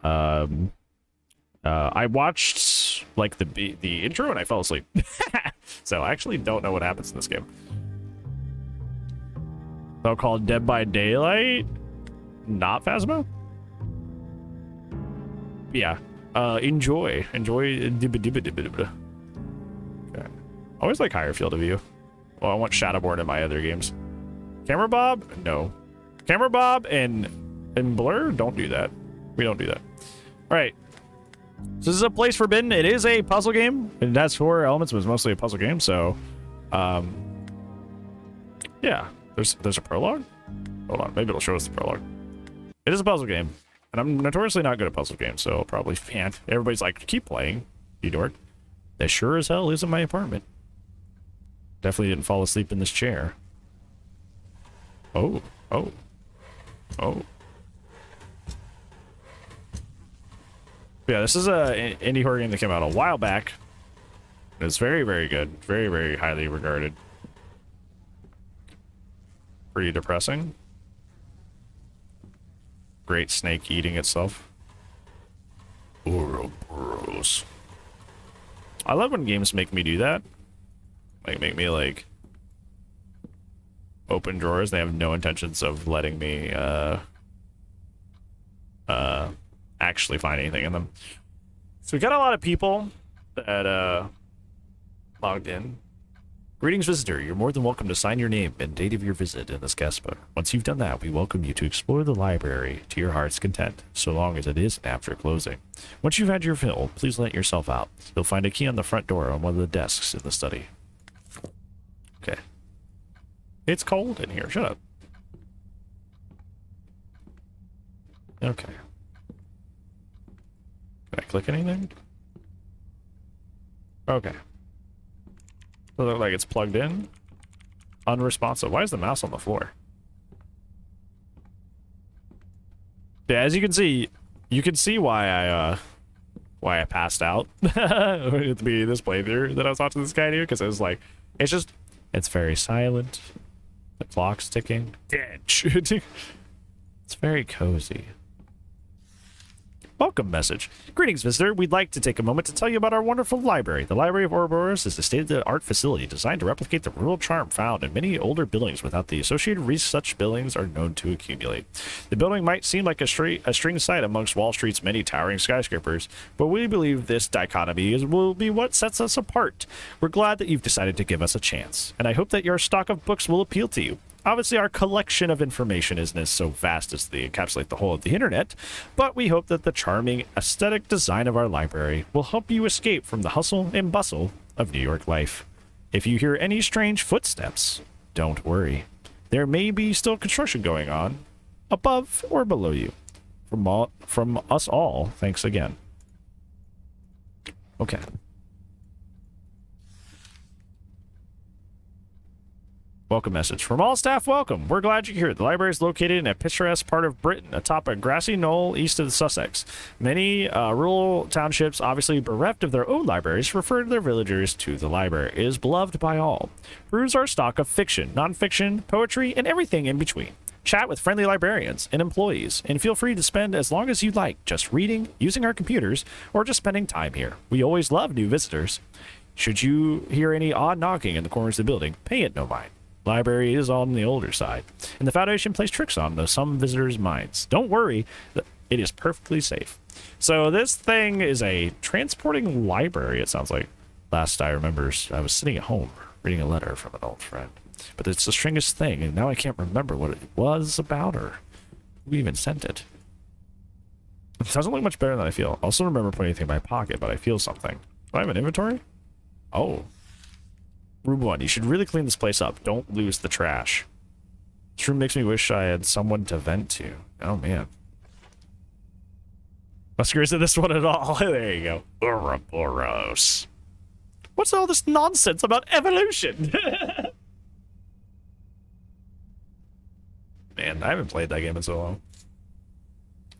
I watched like the intro and I fell asleep. So I actually don't know what happens in this game. So called Dead by Daylight, not Phasmo. Yeah. Enjoy. Dibba dibba dibba dibba. Okay. I always like higher field of view. Well, I want Shadowborn in my other games. Camera Bob? No. Camera Bob and Blur? Don't do that. We don't do that. All right. So this is A Place Forbidden. It is a puzzle game, and that's 4 elements, but it's mostly a puzzle game. So, yeah. There's a prologue. Hold on, maybe it'll show us the prologue. It is a puzzle game, and I'm notoriously not good at puzzle games, so I'll probably can't. Everybody's like, keep playing, you dork. That sure as hell is in my apartment. Definitely didn't fall asleep in this chair. Oh. Yeah, this is a indie horror game that came out a while back. It's very, very good. Very, very highly regarded. Pretty depressing. Great snake eating itself. Ouroboros. I love when games make me do that. Like, make me, like, open drawers. They have no intentions of letting me, actually find anything in them. So we got a lot of people that, logged in. Greetings, visitor. You're more than welcome to sign your name and date of your visit in this guest book. Once you've done that, we welcome you to explore the library to your heart's content, so long as it isn't after closing. Once you've had your fill, please let yourself out. You'll find a key on the front door on one of the desks in the study. Okay. It's cold in here. Shut up. Okay. Can I click anything? Okay. Does it look like it's plugged in? Unresponsive. Why is the mouse on the floor? Yeah, as you can see why I passed out at the beginning of this playthrough that I was watching this guy do, because it was like, it's very silent. The clock's ticking. It's very cozy. Welcome message. Greetings, visitor. We'd like to take a moment to tell you about our wonderful library. The Library of Ouroboros is a state-of-the-art facility designed to replicate the rural charm found in many older buildings without the associated risks such buildings are known to accumulate. The building might seem like a string site amongst Wall Street's many towering skyscrapers, but we believe this dichotomy will be what sets us apart. We're glad that you've decided to give us a chance, and I hope that your stock of books will appeal to you. Obviously, our collection of information isn't as so vast as to encapsulate the whole of the internet, but we hope that the charming aesthetic design of our library will help you escape from the hustle and bustle of New York life. If you hear any strange footsteps, don't worry. There may be still construction going on, above or below you. From us all, thanks again. Okay. Welcome message. From all staff, welcome. We're glad you're here. The library is located in a picturesque part of Britain, atop a grassy knoll east of Sussex. Many rural townships, obviously bereft of their own libraries, refer to their villagers to the library. It is beloved by all. Peruse our stock of fiction, non-fiction, poetry, and everything in between. Chat with friendly librarians and employees, and feel free to spend as long as you'd like just reading, using our computers, or just spending time here. We always love new visitors. Should you hear any odd knocking in the corners of the building, pay it no mind. Library is on the older side, and the Foundation plays tricks on some visitors' minds. Don't worry, it is perfectly safe. So this thing is a transporting library, it sounds like. Last I remember, I was sitting at home reading a letter from an old friend. But it's the strangest thing, and now I can't remember what it was about or who even sent it. It doesn't look much better than I feel. I also remember putting anything in my pocket, but I feel something. Do I have an inventory? Oh. Room 1, you should really clean this place up. Don't lose the trash. This room makes me wish I had someone to vent to. Oh, man. Musker isn't this one at all. There you go. Ouroboros. What's all this nonsense about evolution? Man, I haven't played that game in so long.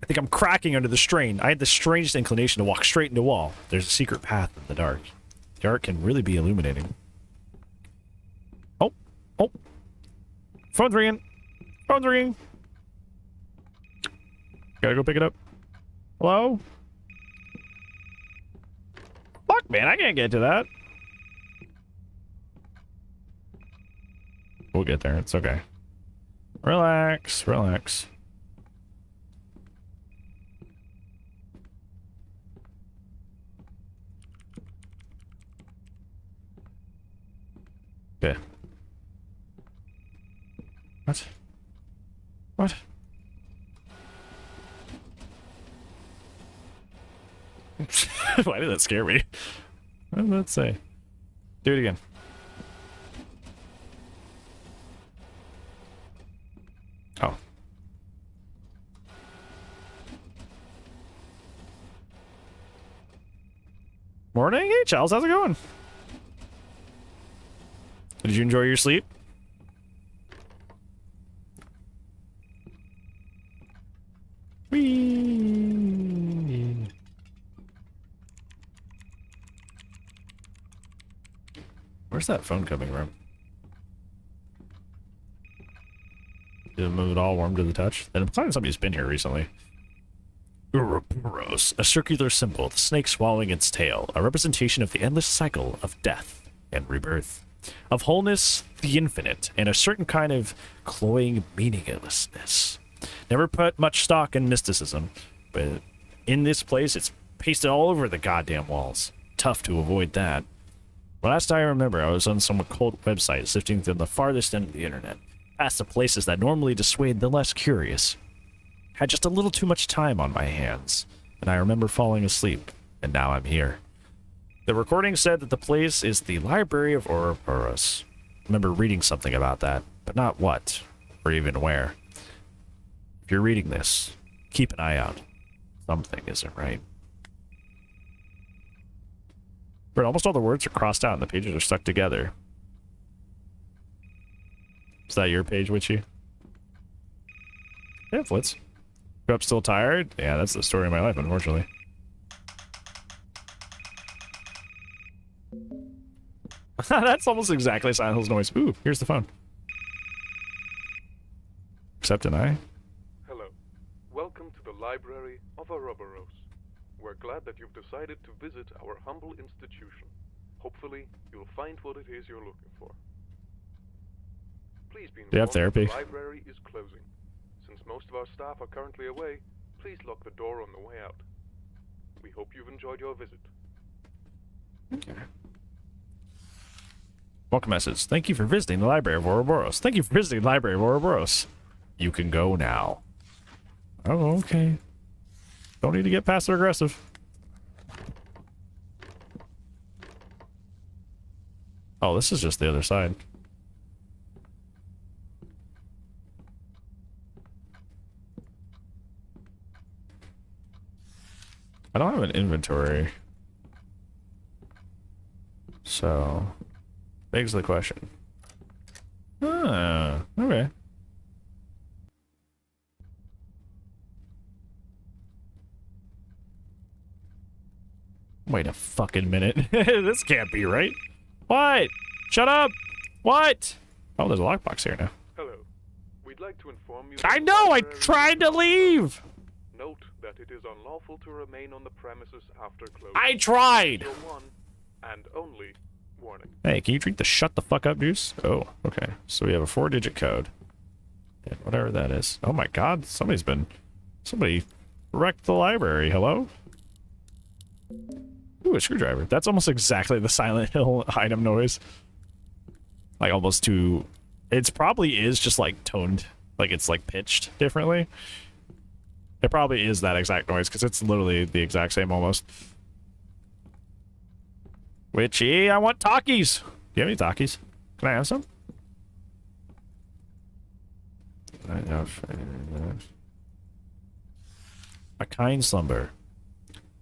I think I'm cracking under the strain. I had the strangest inclination to walk straight into a wall. There's a secret path in the dark. The dark can really be illuminating. Oh. Phone's ringing. Phone's ringing. Gotta go pick it up. Hello? Fuck, man, I can't get to that. We'll get there. It's okay. Relax, relax. Okay. What? What? Why did that scare me? What did that say? Do it again. Oh. Morning. Hey, Charles. How's it going? Did you enjoy your sleep? Whee! Where's that phone coming from? Did it move at all? Warm to the touch? Then I'm finding somebody's been here recently. Ouroboros, a circular symbol, the snake swallowing its tail, a representation of the endless cycle of death and rebirth, of wholeness, the infinite, and a certain kind of cloying meaninglessness. Never put much stock in mysticism, but in this place it's pasted all over the goddamn walls. Tough to avoid that. Last I remember, I was on some occult website sifting through the farthest end of the internet, past the places that normally dissuade the less curious. Had just a little too much time on my hands, and I remember falling asleep, and now I'm here. The recording said that the place is the Library of Ouroboros. I remember reading something about that, but not what, or even where. If you're reading this, keep an eye out. Something isn't right. But almost all the words are crossed out and the pages are stuck together. Is that your page, Witchy? Yeah, Flitz. You up still tired? Yeah, that's the story of my life, unfortunately. That's almost exactly Silent Hill's noise. Ooh, here's the phone. Accept an I. Hello. Welcome to the Library of Ouroboros. We're glad that you've decided to visit our humble institution. Hopefully, you'll find what it is you're looking for. Please be Do you have informed that therapy? the library is closing. Since most of our staff are currently away, please lock the door on the way out. We hope you've enjoyed your visit. Okay. Welcome message. Thank you for visiting the Library of Ouroboros. Thank you for visiting the Library of Ouroboros. You can go now. Oh, okay. Don't need to get passive aggressive. Oh, this is just the other side. I don't have an inventory. So, begs the question. Ah, okay. Wait a fucking minute. This can't be right. What? Shut up! What? Oh, there's a lockbox here now. Hello. We'd like to inform you I that the know! I library tried to is leave! Note that it is unlawful to remain on the premises after closing. I tried! Your one and only warning. Hey, can you drink the shut the fuck up juice? Oh, okay. So we have a 4-digit code. And whatever that is. Oh my god, somebody wrecked the library. Hello? Ooh, a screwdriver. That's almost exactly the Silent Hill item noise. Like almost too... It's probably is just like toned. Like it's like pitched differently. It probably is that exact noise because it's literally the exact same almost. Witchy, I want Takis. Do you have any Takis? Can I have some? I have a kind slumber.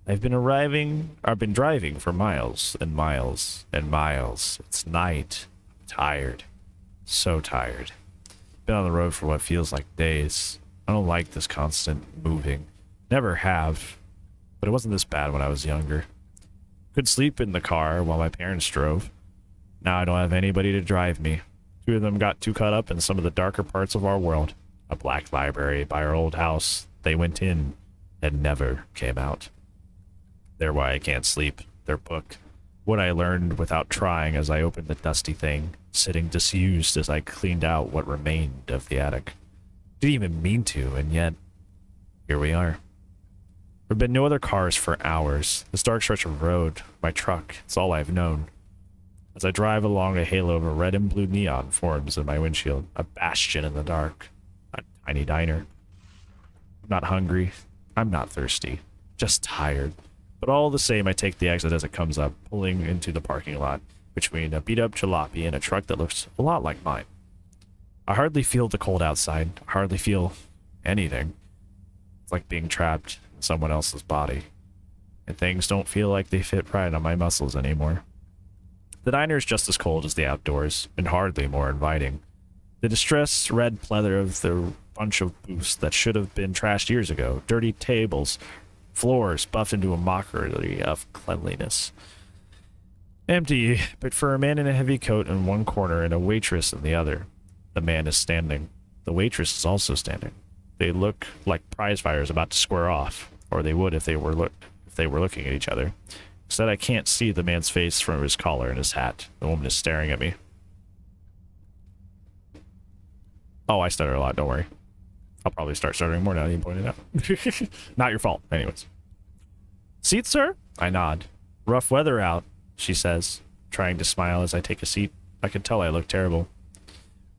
I've been driving for miles and miles and miles. It's night. Tired. So tired. Been on the road for what feels like days. I don't like this constant moving. Never have. But it wasn't this bad when I was younger. Could sleep in the car while my parents drove. Now I don't have anybody to drive me. Two of them got too caught up in some of the darker parts of our world. A black library by our old house. They went in. and never came out. They're why I can't sleep. Their book. What I learned without trying as I opened the dusty thing, sitting disused as I cleaned out what remained of the attic. Didn't even mean to, and yet, here we are. There have been no other cars for hours. This dark stretch of road, my truck, it's all I've known. As I drive along, a halo of a red and blue neon forms in my windshield, a bastion in the dark, a tiny diner. I'm not hungry. I'm not thirsty. Just tired. But all the same, I take the exit as it comes up, pulling into the parking lot between a beat-up jalopy and a truck that looks a lot like mine. I hardly feel the cold outside. I hardly feel anything. It's like being trapped in someone else's body. And things don't feel like they fit right on my muscles anymore. The diner is just as cold as the outdoors, and hardly more inviting. The distressed red pleather of the bunch of booths that should have been trashed years ago, dirty tables, floors buffed into a mockery of cleanliness. Empty, but for a man in a heavy coat in one corner and a waitress in the other. The man is standing. The waitress is also standing. They look like prize fighters about to square off, or they would if they were looking at each other. Instead, I can't see the man's face from his collar and his hat. The woman is staring at me. Oh, I stutter a lot, don't worry. I'll probably start stuttering more now that you pointed out. Not your fault, anyways. Seat, sir? I nod. Rough weather out, she says, trying to smile as I take a seat. I can tell I look terrible.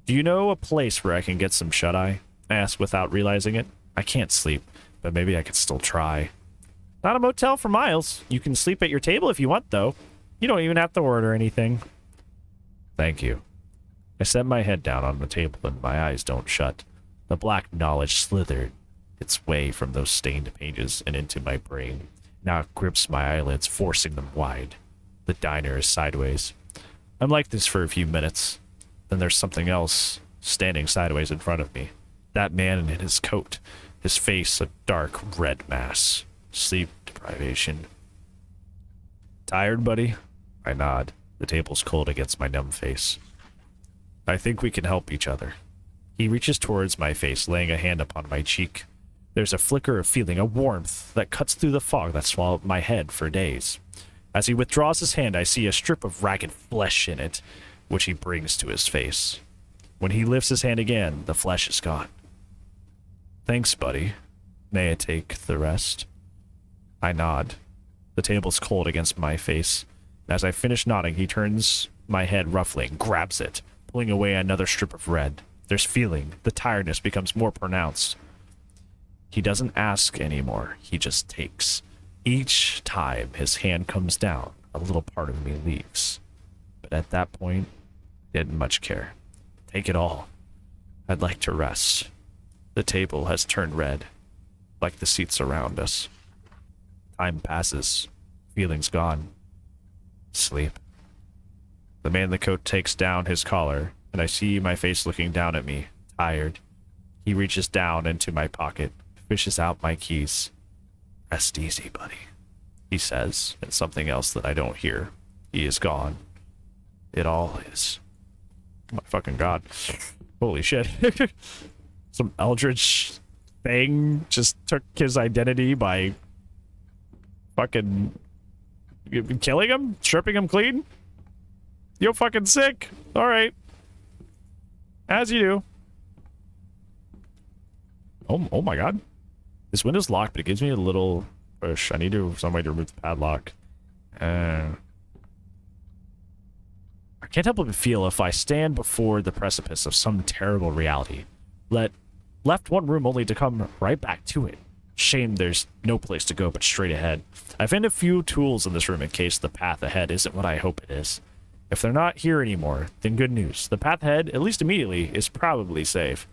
Do you know a place where I can get some shut-eye? I ask without realizing it. I can't sleep, but maybe I could still try. Not a motel for miles. You can sleep at your table if you want, though. You don't even have to order anything. Thank you. I set my head down on the table and my eyes don't shut. The black knowledge slithered its way from those stained pages and into my brain. Now it grips my eyelids, forcing them wide. The diner is sideways. I'm like this for a few minutes. Then there's something else standing sideways in front of me. That man in his coat, his face a dark red mass. Sleep deprivation. Tired, buddy? I nod. The table's cold against my numb face. I think we can help each other. He reaches towards my face, laying a hand upon my cheek. There's a flicker of feeling, a warmth that cuts through the fog that swallowed my head for days. As he withdraws his hand, I see a strip of ragged flesh in it, which he brings to his face. When he lifts his hand again, the flesh is gone. Thanks, buddy. May I take the rest? I nod. The table's cold against my face. As I finish nodding, he turns my head roughly and grabs it, pulling away another strip of red. There's feeling. The tiredness becomes more pronounced. He doesn't ask anymore. He just takes. Each time his hand comes down, a little part of me leaves. But at that point, I didn't much care. Take it all. I'd like to rest. The table has turned red, like the seats around us. Time passes. Feeling's gone. Sleep. The man in the coat takes down his collar, and I see my face looking down at me, tired. He reaches down into my pocket, fishes out my keys. Rest easy, buddy, he says, and something else that I don't hear. He is gone. It all is. Oh my fucking god. Holy shit. Some eldritch thing just took his identity by fucking killing him? Stripping him clean? You're fucking sick. Alright. As you do. Oh my god. This window's locked, but it gives me a little push. I need some way to remove the padlock. I can't help but feel if I stand before the precipice of some terrible reality, left one room only to come right back to it. Shame there's no place to go but straight ahead. I found a few tools in this room in case the path ahead isn't what I hope it is. If they're not here anymore, then good news. The path ahead, at least immediately, is probably safe.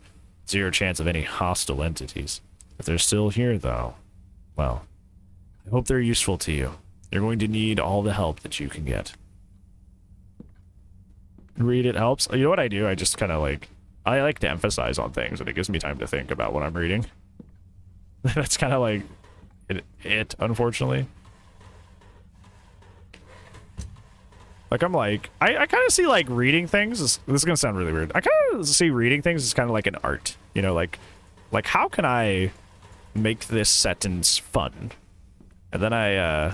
Zero chance of any hostile entities. If they're still here, though, well, I hope they're useful to you. You're going to need all the help that you can get. Read it helps. You know what I do? I just kind of I like to emphasize on things, and it gives me time to think about what I'm reading. That's kind of like it, unfortunately. Like, I'm like, I kind of see, like, reading things, this is going to sound really weird. I kind of see reading things as kind of like an art, you know, like how can I make this sentence fun. And then I,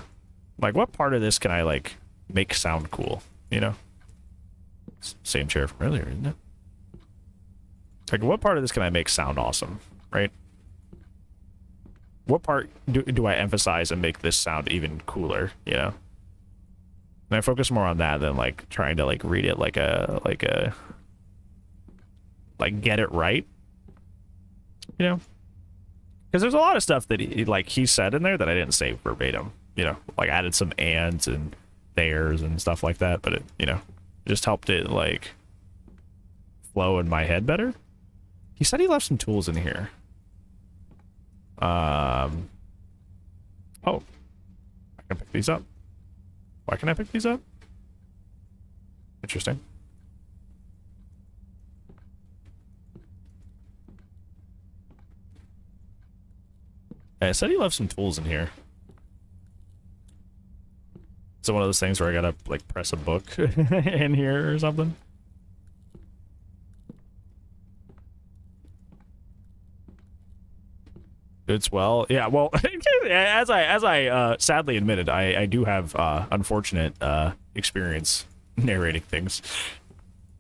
like, what part of this can I, like, make sound cool, you know? Same chair from earlier, isn't it? Like, what part of this can I make sound awesome, right? What part do I emphasize and make this sound even cooler, you know? And I focus more on that than, like, trying to, like, read it like get it right, you know? Because there's a lot of stuff that he said in there that I didn't say verbatim, you know? Like, added some ands and theirs and stuff like that, but it, you know, just helped it, like, flow in my head better. He said he left some tools in here. Oh. I can pick these up. Why can I pick these up? Interesting. I said he left some tools in here. Is it one of those things where I gotta, like, press a book in here or something? It's well, yeah, well, as I sadly admitted, I do have unfortunate experience narrating things.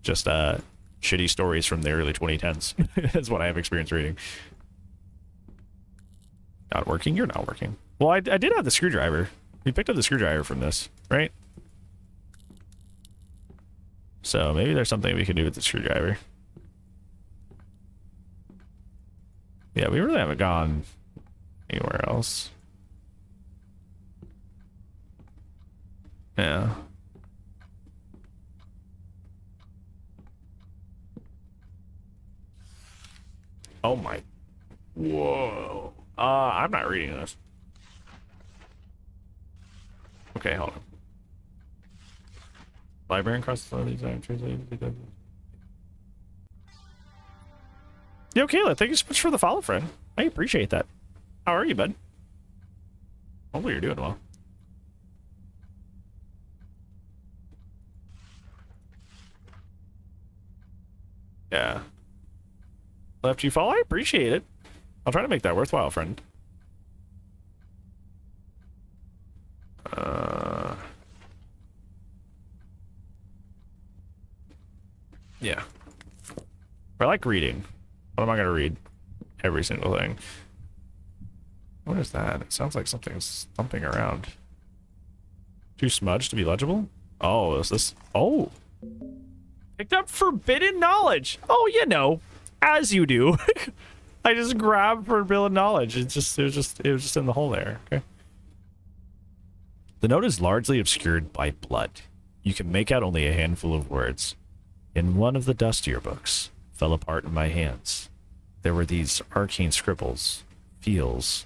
Just shitty stories from the early 2010s is what I have experience reading. Not working? You're not working. Well, I did have the screwdriver. We picked up the screwdriver from this, right? So maybe there's something we can do with the screwdriver. Yeah, we really haven't gone anywhere else. Yeah. Oh my. Whoa. I'm not reading this. Okay, hold on. Librarian crosses all these translated. Yo, Kayla, thank you so much for the follow, friend. I appreciate that. How are you, bud? Hopefully you're doing well. Yeah. Left you follow? I appreciate it. I'll try to make that worthwhile, friend. Yeah. I like reading. What am I gonna read? Every single thing. What is that? It sounds like something's thumping around. Too smudged to be legible? Oh, is this? Oh! Picked up forbidden knowledge! Oh, you know, as you do. I just grabbed forbidden knowledge. It was just in the hole there. Okay. The note is largely obscured by blood. You can make out only a handful of words. In one of the dustier books, fell apart in my hands. There were these arcane scribbles, feels.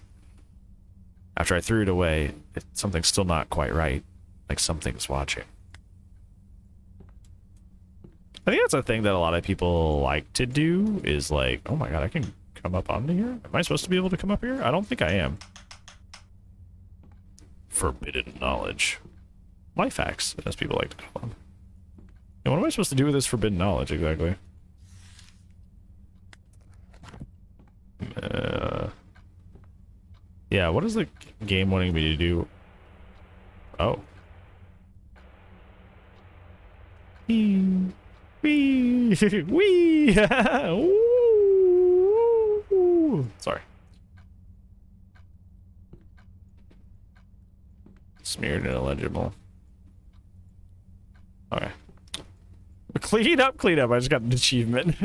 After I threw it away, something's still not quite right, like something's watching. I think that's a thing that a lot of people like to do, is like, oh my god, I can come up onto here? Am I supposed to be able to come up here? I don't think I am. Forbidden knowledge. Life hacks, as people like to call them. And what am I supposed to do with this forbidden knowledge, exactly? Yeah, what is the game wanting me to do? Oh. Wee! Wee! Wee! Sorry. Smeared and illegible. Okay. Clean up, clean up. I just got an achievement.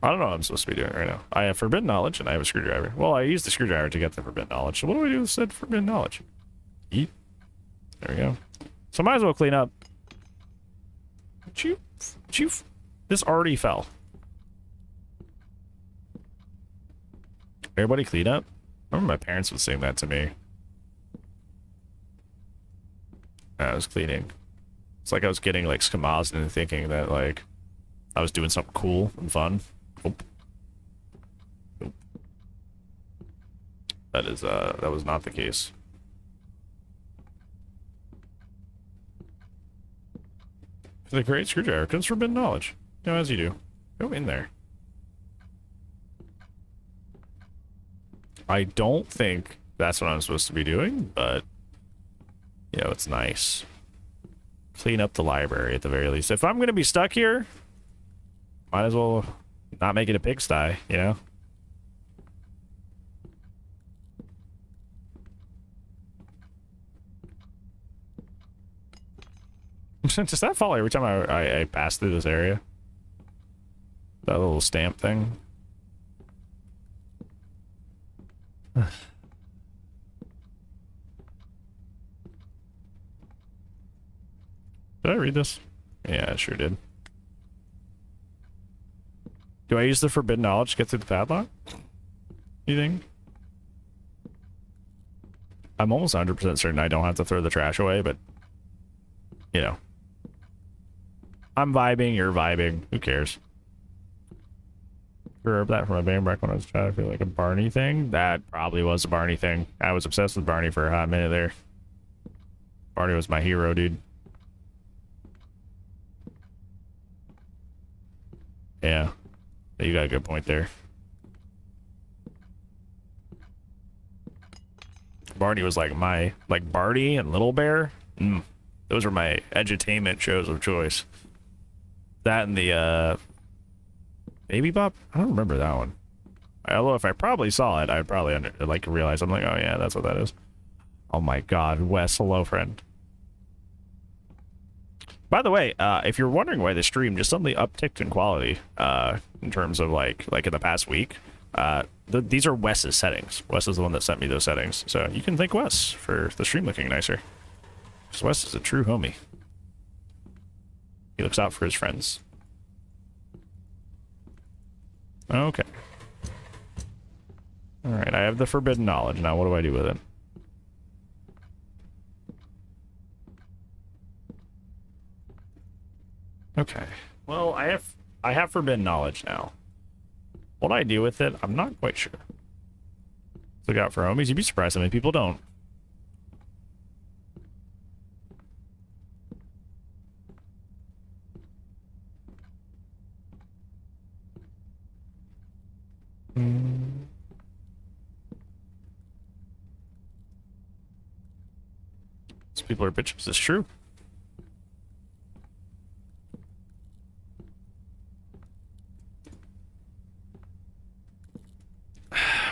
I don't know what I'm supposed to be doing right now. I have forbidden knowledge and I have a screwdriver. Well, I used the screwdriver to get the forbidden knowledge. So what do I do with said forbidden knowledge? Eat. There we go. So I might as well clean up. Choof. This already fell. Everybody clean up? I remember my parents would sing that to me. I was cleaning. It's like I was getting like skamazed and thinking that like I was doing something cool and fun. Nope. Nope. That was not the case. The great screwdriver comes forbidden knowledge. You know, as you do. Go in there. I don't think that's what I'm supposed to be doing, but you know, it's nice. Clean up the library at the very least. If I'm gonna be stuck here, might as well not make it a pigsty, you know? Does that fall every time I pass through this area? That little stamp thing? Did I read this? Yeah, I sure did. Do I use the forbidden knowledge to get through the padlock? You think? I'm almost 100% certain I don't have to throw the trash away, but you know. I'm vibing, you're vibing. Who cares? Heard that from a band back when I was trying to feel like a Barney thing. That probably was a Barney thing. I was obsessed with Barney for a hot minute there. Barney was my hero, dude. Yeah. You got a good point there. Barney was like Barney and Little Bear. Those were my edutainment shows of choice. That and the Baby Bop? I don't remember that one. Although if I probably saw it, I'd probably realize. I'm like, oh yeah, that's what that is. Oh my god, Wes, hello friend. By the way, if you're wondering why the stream just suddenly upticked in quality, in terms of like in the past week, these are Wes's settings. Wes is the one that sent me those settings, so you can thank Wes for the stream looking nicer. Because Wes is a true homie. He looks out for his friends. Okay. Alright, I have the forbidden knowledge. Now what do I do with it? Okay. Well, I have forbidden knowledge now. What I do with it, I'm not quite sure. Look out for homies. You'd be surprised how many people don't. These people are bitches. It's true.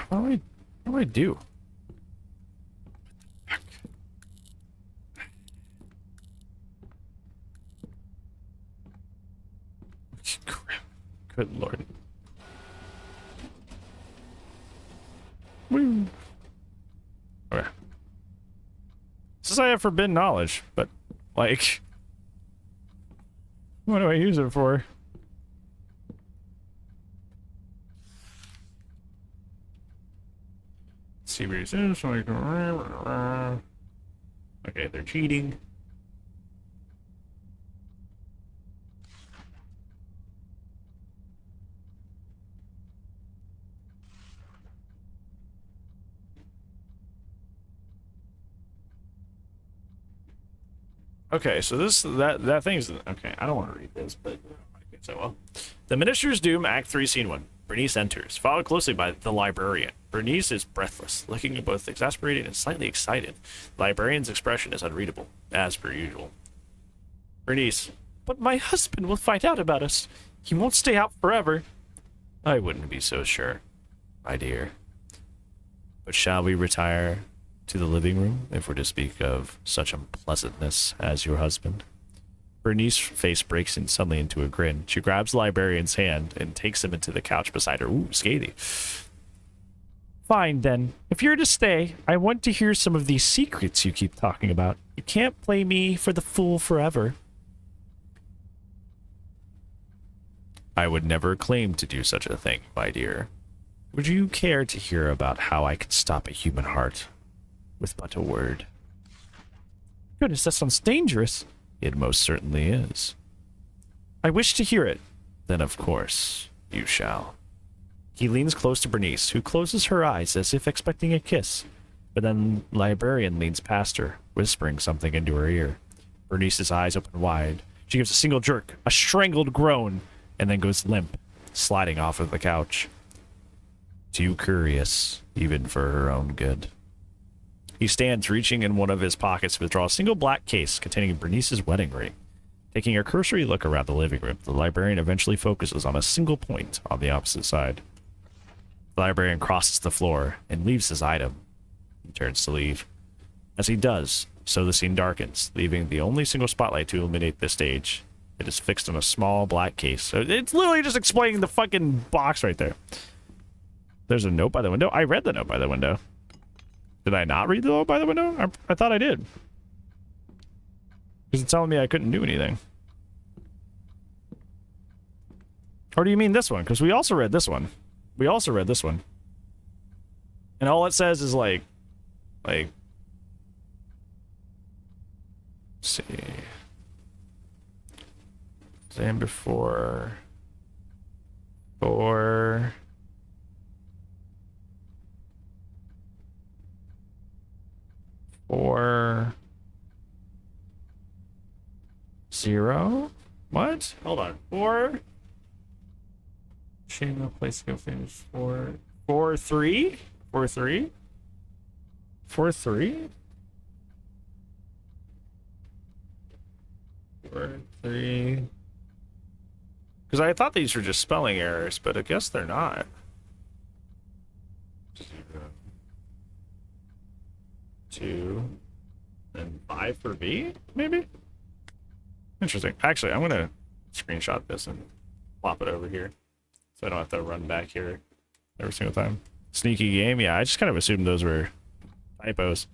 What do I do? Good lord. Woo. Okay. Says I have forbidden knowledge, but like, what do I use it for? Let's see what he says. Okay, they're cheating. Okay, so that thing's okay. I don't want to read this, but I guess I will. The Minister's Doom, Act 3, Scene 1. Bernice enters, followed closely by the librarian. Bernice is breathless, looking both exasperated and slightly excited. The librarian's expression is unreadable, as per usual. Bernice, but my husband will find out about us. He won't stay out forever. I wouldn't be so sure, my dear. But shall we retire to the living room, if we're to speak of such unpleasantness as your husband? Bernice's face breaks suddenly into a grin. She grabs the librarian's hand and takes him into the couch beside her. Ooh, Skatey. Fine, then. If you're to stay, I want to hear some of these secrets you keep talking about. You can't play me for the fool forever. I would never claim to do such a thing, my dear. Would you care to hear about how I could stop a human heart with but a word? Goodness, that sounds dangerous. It most certainly is. I wish to hear it. Then, of course, you shall. He leans close to Bernice, who closes her eyes as if expecting a kiss. But then the librarian leans past her, whispering something into her ear. Bernice's eyes open wide. She gives a single jerk, a strangled groan, and then goes limp, sliding off of the couch. Too curious, even for her own good. He stands, reaching in one of his pockets to withdraw a single black case containing Bernice's wedding ring. Taking a cursory look around the living room, the librarian eventually focuses on a single point on the opposite side. The librarian crosses the floor and leaves his item. He turns to leave. As he does, so the scene darkens, leaving the only single spotlight to illuminate the stage. It is fixed on a small black case. So it's literally just explaining the fucking box right there. There's a note by the window. I read the note by the window. Did I not read the note by the window? I thought I did. Because it's telling me I couldn't do anything. Or do you mean this one? Because we also read this one. We also read this one. And all it says is like, let's see. Exam before. For. For. 0? What? Hold on. 4. Shame no place to go finish. 4. 4 3? 4 3? 4 3? 4 3. Because I thought these were just spelling errors, but I guess they're not. 0. 2. And 5 for B, maybe? Interesting. Actually, I'm going to screenshot this and plop it over here so I don't have to run back here every single time. Sneaky game? Yeah, I just kind of assumed those were typos.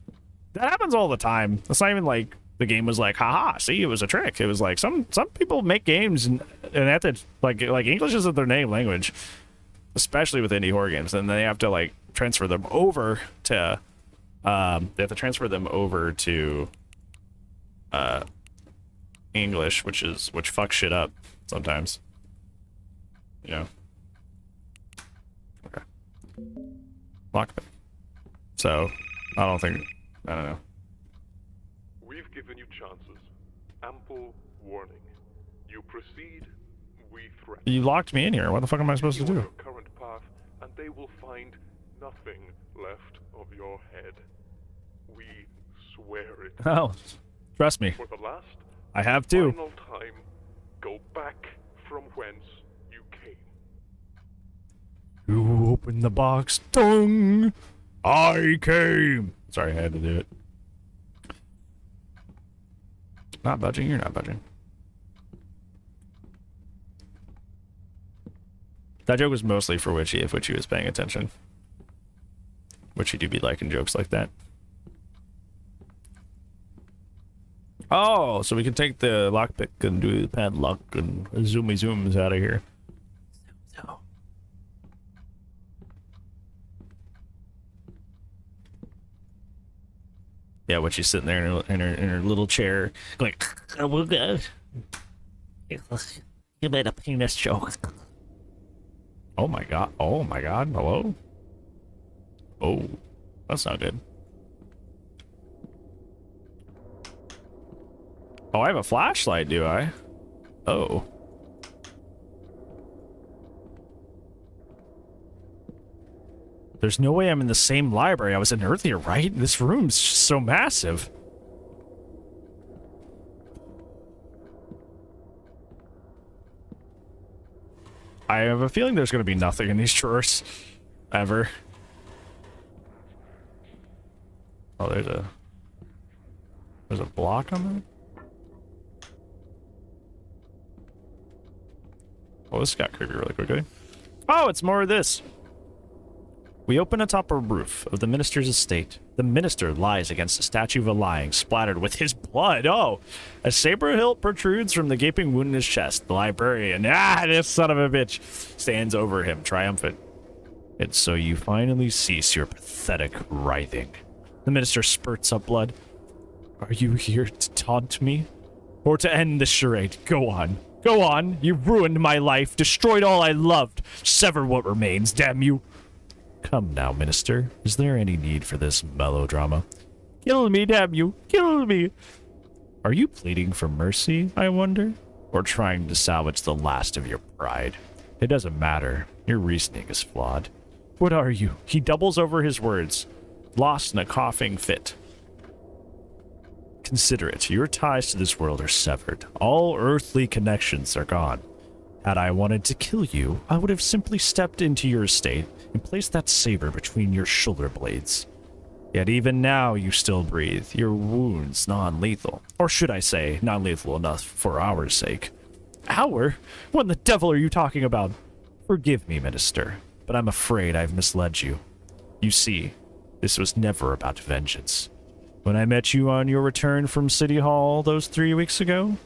That happens all the time. It's not even like the game was like, haha, see, it was a trick. It was like some people make games and have to, like English isn't their native language, especially with indie horror games, and they have to like transfer them over to English, which fucks shit up sometimes. You know. Okay. Lockpick. So, I don't know. We've given you chances. Ample warning. You proceed, we threaten. You locked me in here. What the fuck am I supposed to do? Your current path, and they will find nothing left of your head. We swear it. Oh, trust me. For the last I have to. final time, go back from whence you came. You open the box, tongue. I came. Sorry, I had to do it. Not budging, you're not budging. That joke was mostly for Witchy, if Witchy was paying attention. Witchy do be liking jokes like that. Oh, so we can take the lockpick and do the padlock and zooms out of here. No. Yeah, when she's sitting there in her little chair, going, you made a penis joke. Oh my god! Oh my god! Hello? Oh, that's not good. Oh, I have a flashlight, do I? Oh. There's no way I'm in the same library I was in earlier, right? This room's just so massive. I have a feeling there's going to be nothing in these drawers. Ever. Oh, there's a block on there? Oh, this got creepy really quickly. Oh, it's more of this. We open atop a roof of the minister's estate. The minister lies against a statue of a lion, splattered with his blood. Oh, a saber hilt protrudes from the gaping wound in his chest. The librarian, this son of a bitch, stands over him, triumphant. And so you finally cease your pathetic writhing. The minister spurts up blood. Are you here to taunt me? Or to end this charade? Go on. Go on. You ruined my life, destroyed all I loved. Sever what remains, damn you. Come now, minister. Is there any need for this melodrama? Kill me, damn you. Kill me. Are you pleading for mercy, I wonder? Or trying to salvage the last of your pride? It doesn't matter. Your reasoning is flawed. What are you? He doubles over his words, lost in a coughing fit. Consider it. Your ties to this world are severed. All earthly connections are gone. Had I wanted to kill you, I would have simply stepped into your estate and placed that saber between your shoulder blades. Yet even now you still breathe, your wounds non-lethal. Or should I say, non-lethal enough for our sake. Our? What in the devil are you talking about? Forgive me, Minister, but I'm afraid I've misled you. You see, this was never about vengeance. When I met you on your return from City Hall those 3 weeks ago,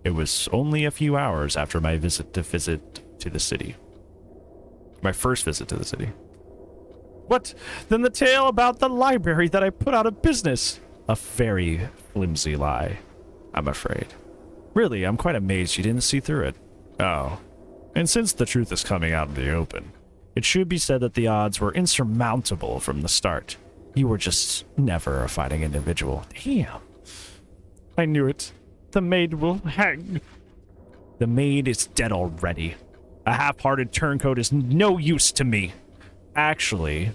it was only a few hours after my visit to the city. My first visit to the city. What? Then the tale about the library that I put out of business? A very flimsy lie, I'm afraid. Really, I'm quite amazed you didn't see through it. Oh. And since the truth is coming out in the open, it should be said that the odds were insurmountable from the start. You were just never a fighting individual. Damn. I knew it. The maid will hang. The maid is dead already. A half-hearted turncoat is no use to me. Actually,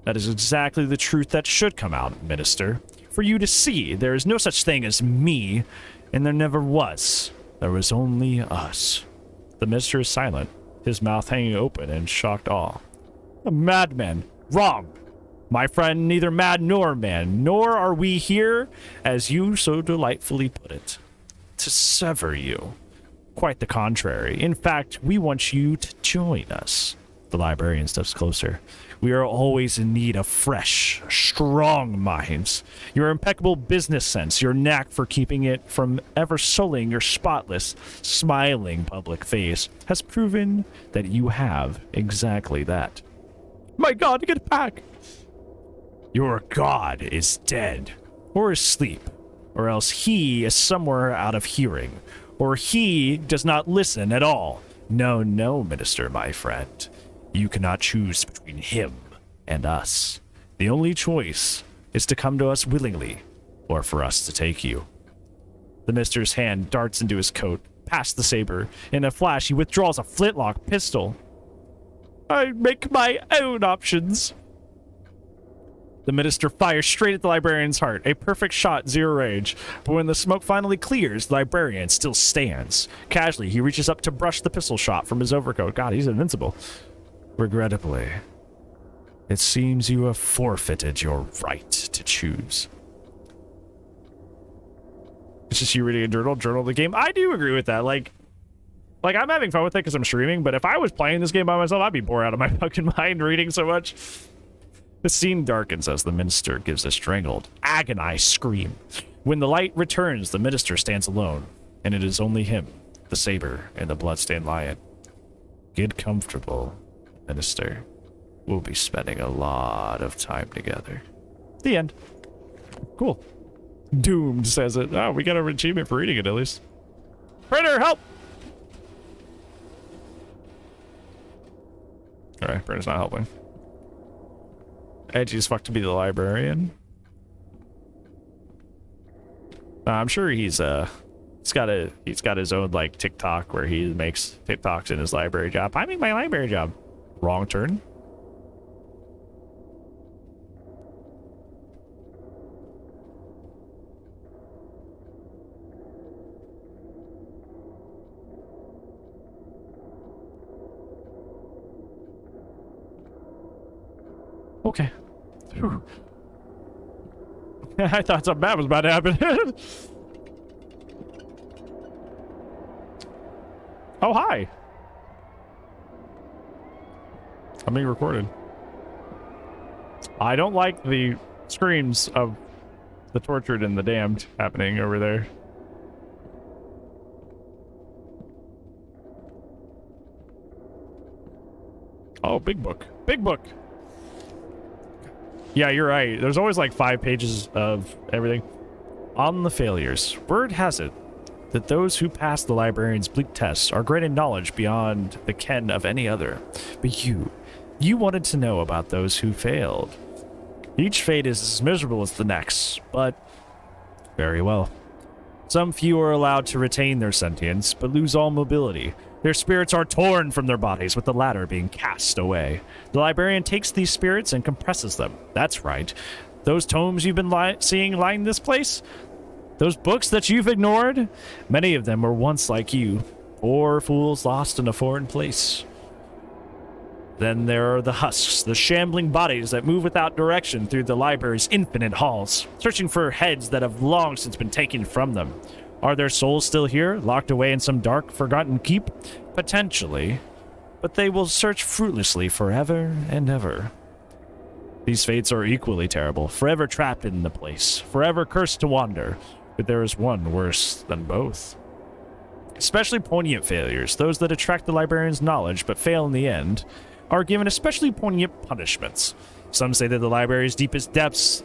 that is exactly the truth that should come out, Minister. For you to see, there is no such thing as me, and there never was. There was only us. The Minister is silent, his mouth hanging open in shocked awe. A madman. Wrong. My friend, neither mad nor man, nor are we here, as you so delightfully put it, to sever you. Quite the contrary. In fact, we want you to join us. The librarian steps closer. We are always in need of fresh, strong minds. Your impeccable business sense, your knack for keeping it from ever sullying your spotless, smiling public face, has proven that you have exactly that. My God, get back! Your God is dead, or asleep, or else he is somewhere out of hearing, or he does not listen at all. No, no, Minister, my friend. You cannot choose between him and us. The only choice is to come to us willingly, or for us to take you. The Minister's hand darts into his coat, past the saber. In a flash, he withdraws a flintlock pistol. I make my own options. The Minister fires straight at the librarian's heart. A perfect shot, zero range. But when the smoke finally clears, the librarian still stands. Casually, he reaches up to brush the pistol shot from his overcoat. God, he's invincible. Regrettably, it seems you have forfeited your right to choose. It's just you reading a journal of the game. I do agree with that. Like I'm having fun with it because I'm streaming, but if I was playing this game by myself, I'd be bored out of my fucking mind reading so much. The scene darkens as the Minister gives a strangled, agonized scream. When the light returns, the Minister stands alone, and it is only him, the saber, and the bloodstained lion. Get comfortable, Minister. We'll be spending a lot of time together. The end. Cool. Doomed says it. Oh, we got an achievement for reading it at least. Printer, help! Alright, printer's not helping. Edgy as fuck to be the librarian. I'm sure he's got his own like TikTok where he makes TikToks in his library job. I make my library job. Wrong turn. Okay. Whew. I thought something bad was about to happen. Oh, hi. I'm being recorded. I don't like the screams of the tortured and the damned happening over there. Oh, big book. Big book. Yeah, you're right. There's always like 5 pages of everything. On the failures, word has it that those who pass the librarian's bleak tests are granted knowledge beyond the ken of any other. But you wanted to know about those who failed. Each fate is as miserable as the next, but very well. Some few are allowed to retain their sentience, but lose all mobility. Their spirits are torn from their bodies, with the latter being cast away. The librarian takes these spirits and compresses them. That's right. Those tomes you've been seeing line this place? Those books that you've ignored? Many of them were once like you. Poor fools lost in a foreign place. Then there are the husks, the shambling bodies that move without direction through the library's infinite halls, searching for heads that have long since been taken from them. Are their souls still here, locked away in some dark, forgotten keep? Potentially. But they will search fruitlessly forever and ever. These fates are equally terrible, forever trapped in the place, forever cursed to wander. But there is one worse than both. Especially poignant failures, those that attract the librarian's knowledge but fail in the end, are given especially poignant punishments. Some say that the library's deepest depths,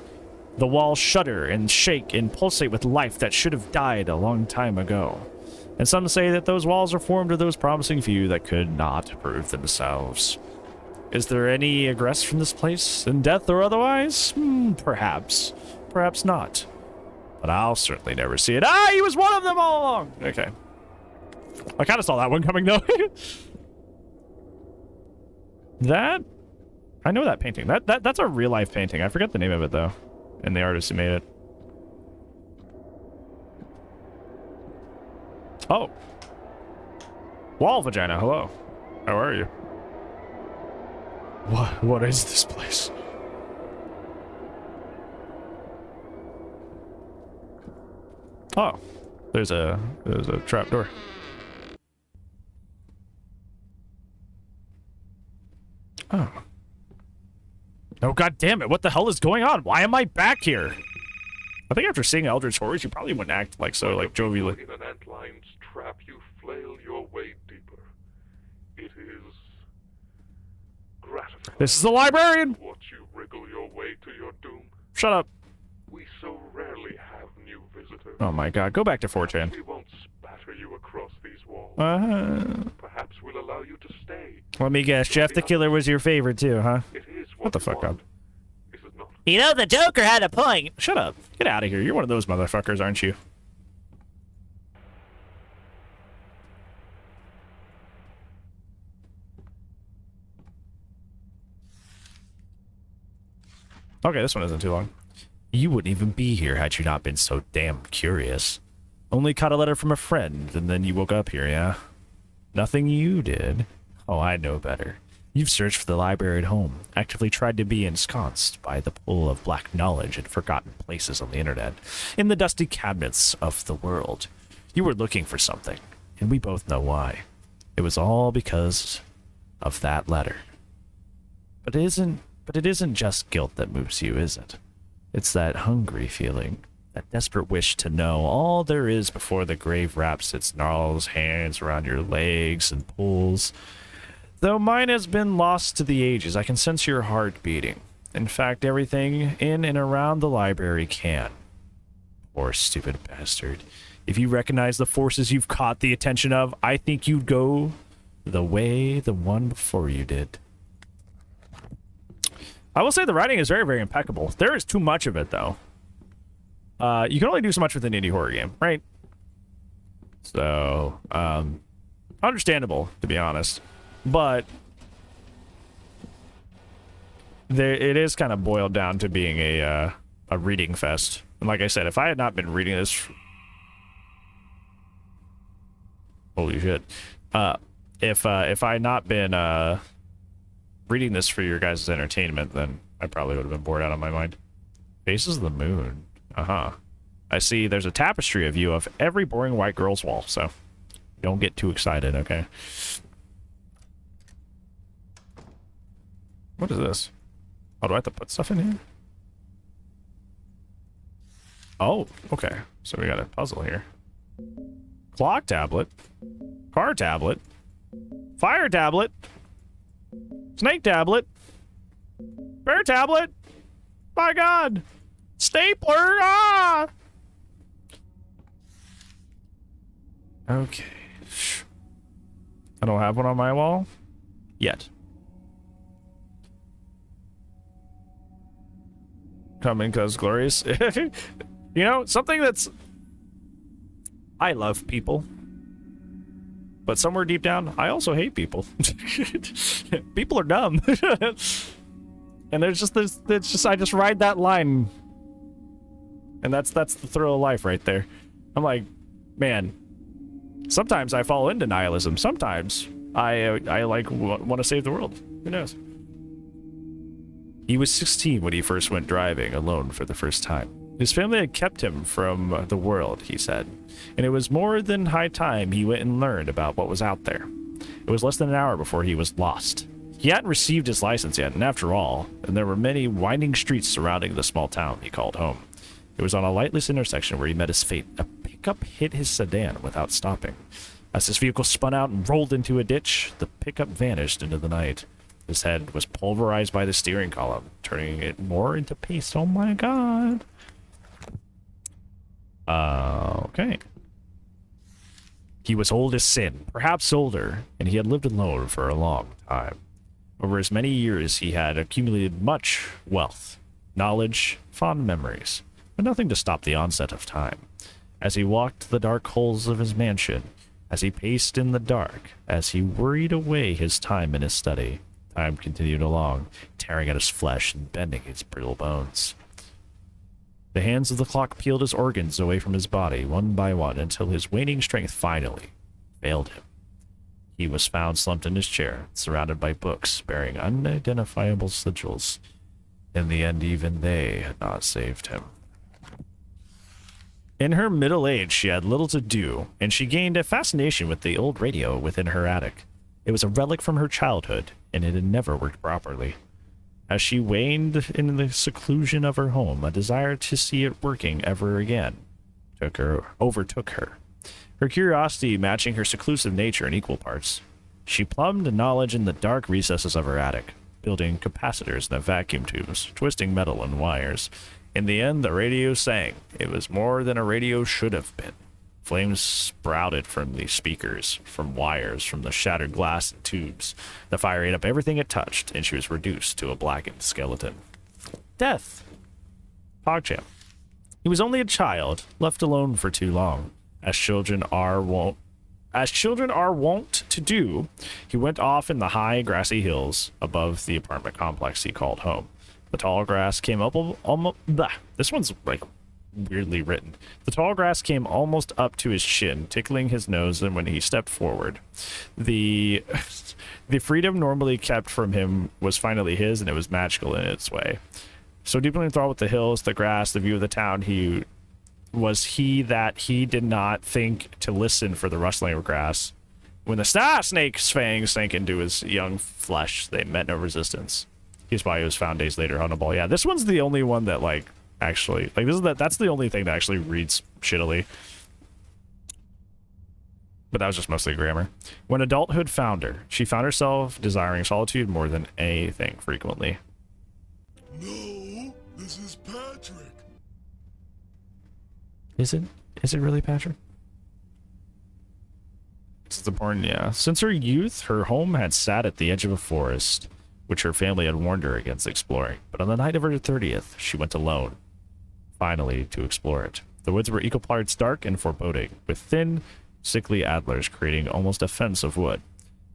the walls shudder and shake and pulsate with life that should have died a long time ago. And some say that those walls are formed of those promising few that could not prove themselves. Is there any egress from this place, in death or otherwise? Perhaps. Perhaps not. But I'll certainly never see it. Ah, he was one of them all along! Okay. I kind of saw that one coming, though. That? I know that painting. That's a real-life painting. I forget the name of it, though. And the artist who made it. Oh. Wall vagina, hello. How are you? What is this place? Oh. There's a trap door. Oh. Oh, god damn it, what the hell is going on? Why am I back here? I think after seeing Eldritch Horrors, you probably wouldn't act like so, like, jovially. In an antlion's trap, you flail your way deeper. It is gratifying. This is the librarian! Watch you wriggle your way to your doom. Shut up. We so rarely have new visitors. Oh my god, go back to 4chan. We won't spatter you across these walls. Perhaps we'll allow you to stay. Let me guess, Jeff the Killer was your favorite too, huh? It is What the fuck up? Is it not? You know, the Joker had a point. Shut up. Get out of here. You're one of those motherfuckers, aren't you? Okay, this one isn't too long. You wouldn't even be here had you not been so damn curious. Only caught a letter from a friend, and then you woke up here, yeah? Nothing you did. Oh, I know better. You've searched for the library at home, actively tried to be ensconced by the pull of black knowledge in forgotten places on the internet, in the dusty cabinets of the world. You were looking for something, and we both know why. It was all because of that letter. But it isn't just guilt that moves you, is it? It's that hungry feeling, that desperate wish to know all there is before the grave wraps its gnarls hands around your legs and pulls. Though mine has been lost to the ages, I can sense your heart beating. In fact, everything in and around the library can. Poor stupid bastard. If you recognize the forces you've caught the attention of, I think you'd go the way the one before you did. I will say the writing is very, very impeccable. There is too much of it, though. You can only do so much with an indie horror game, right? So, understandable, to be honest. But it is kind of boiled down to being a reading fest. And like I said, if I had not been reading this... Holy shit. If I had not been reading this for your guys' entertainment, then I probably would have been bored out of my mind. Faces of the Moon. Uh-huh. I see there's a tapestry of you of every boring white girl's wall, so don't get too excited, okay? What is this? Oh, do I have to put stuff in here? Oh, okay. So we got a puzzle here. Clock tablet. Car tablet. Fire tablet. Snake tablet. Bear tablet. My god. Stapler. Ah! Okay. I don't have one on my wall yet. Coming cause glorious. You know, something that's... I love people. But somewhere deep down, I also hate people. People are dumb. And there's just this, it's just, I just ride that line. And that's the thrill of life right there. I'm like, man, sometimes I fall into nihilism. Sometimes I like want to save the world. Who knows? He was 16 when he first went driving alone for the first time. His family had kept him from the world, he said, and it was more than high time he went and learned about what was out there. It was less than an hour before he was lost. He hadn't received his license yet, and after all, and there were many winding streets surrounding the small town he called home. It was on a lightless intersection where he met his fate. A pickup hit his sedan without stopping. As his vehicle spun out and rolled into a ditch, the pickup vanished into the night. His head was pulverized by the steering column, turning it more into paste. Oh my god. Okay. He was old as sin, perhaps older, and he had lived alone for a long time. Over his many years, he had accumulated much wealth, knowledge, fond memories, but nothing to stop the onset of time. As he walked the dark halls of his mansion, as he paced in the dark, as he worried away his time in his study, time continued along, tearing at his flesh and bending his brittle bones. The hands of the clock peeled his organs away from his body, one by one, until his waning strength finally failed him. He was found slumped in his chair, surrounded by books bearing unidentifiable sigils. In the end, even they had not saved him. In her middle age, she had little to do, and she gained a fascination with the old radio within her attic. It was a relic from her childhood, and it had never worked properly. As she waned in the seclusion of her home, a desire to see it working ever again overtook her. Her curiosity matching her seclusive nature in equal parts. She plumbed knowledge in the dark recesses of her attic, building capacitors and vacuum tubes, twisting metal and wires. In the end, the radio sang. It was more than a radio should have been. Flames sprouted from the speakers, from wires, from the shattered glass and tubes. The fire ate up everything it touched, and she was reduced to a blackened skeleton. Death. PogChamp. He was only a child, left alone for too long. As children are wont to do, he went off in the high grassy hills above the apartment complex he called home. The tall grass came up almost. This one's like weirdly written. The tall grass came almost up to his chin, tickling his nose, and when he stepped forward, the freedom normally kept from him was finally his, and it was magical in its way. So deeply enthralled with the hills, the grass, the view of the town, he did not think to listen for the rustling of grass. When the snake's fangs sank into his young flesh, they met no resistance. Here's why he was found days later on a ball. Yeah, this one's the only one that actually that's the only thing that actually reads shittily. But that was just mostly grammar. When adulthood found her, she found herself desiring solitude more than anything frequently. No, this is Patrick. Is it really Patrick? This is important, yeah. Since her youth, her home had sat at the edge of a forest, which her family had warned her against exploring. But on the night of her 30th, she went alone, finally, to explore it. The woods were equal parts dark and foreboding, with thin, sickly antlers creating almost a fence of wood.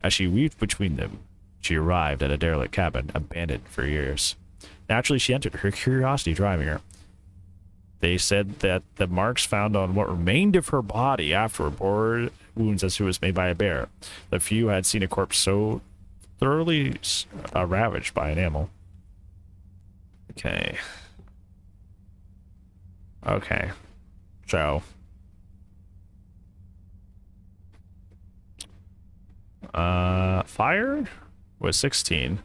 As she weaved between them, she arrived at a derelict cabin, abandoned for years. Naturally, she entered, her curiosity driving her. They said that the marks found on what remained of her body afterward bore wounds as if it was made by a bear. The few had seen a corpse so thoroughly ravaged by an animal. Okay. So. Fire was 16.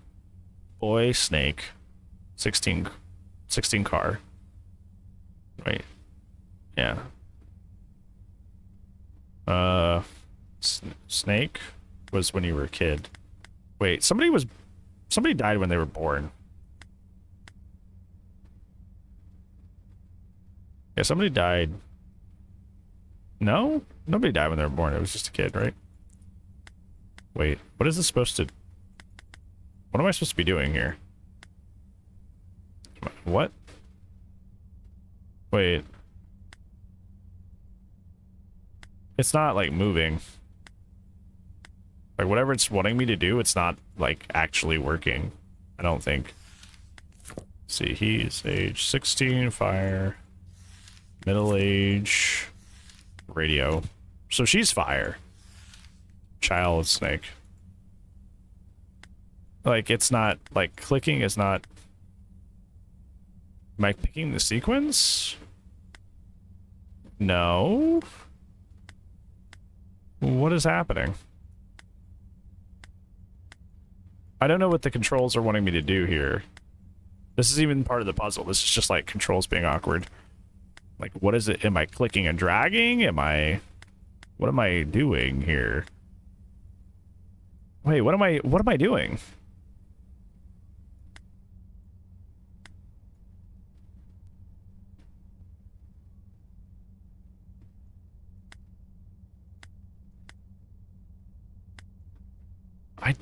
Boy, snake. 16 car. Wait. Yeah. Snake was when you were a kid. Wait, somebody died when they were born. Yeah, somebody died. No? Nobody died when they were born. It was just a kid, right? Wait, what is this supposed to... What am I supposed to be doing here? What? Wait. It's not, like, moving. Like, whatever it's wanting me to do, it's not, like, actually working. I don't think. Let's see, he's age 16, fire, middle age, radio. So she's fire. Child snake. Like, it's not, like, clicking is not... Am I picking the sequence? No. What is happening? I don't know what the controls are wanting me to do here. This is even part of the puzzle. This is just like controls being awkward. Like, what is it? Am I clicking and dragging? What am I doing here? Wait, what am I doing?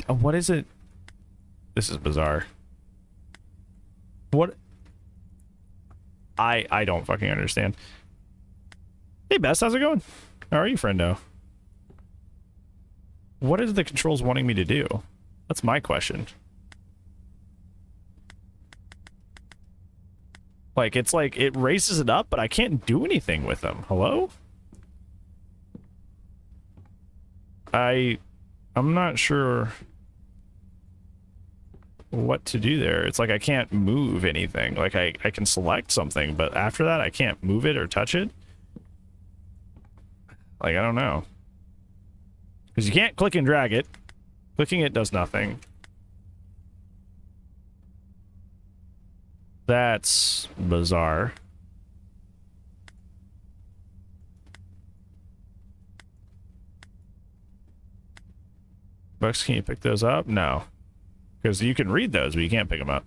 What is it? This is bizarre. What? I don't fucking understand. Hey Bess, how's it going? How are you, friendo? What is the controls wanting me to do? That's my question. Like, it's like it raises it up, but I can't do anything with them. Hello? I'm not sure what to do there. It's like I can't move anything. Like I can select something, but after that I can't move it or touch it. Like, I don't know. Because you can't click and drag it. Clicking it does nothing. That's bizarre. Bucks, can you pick those up? No. Because you can read those, but you can't pick them up.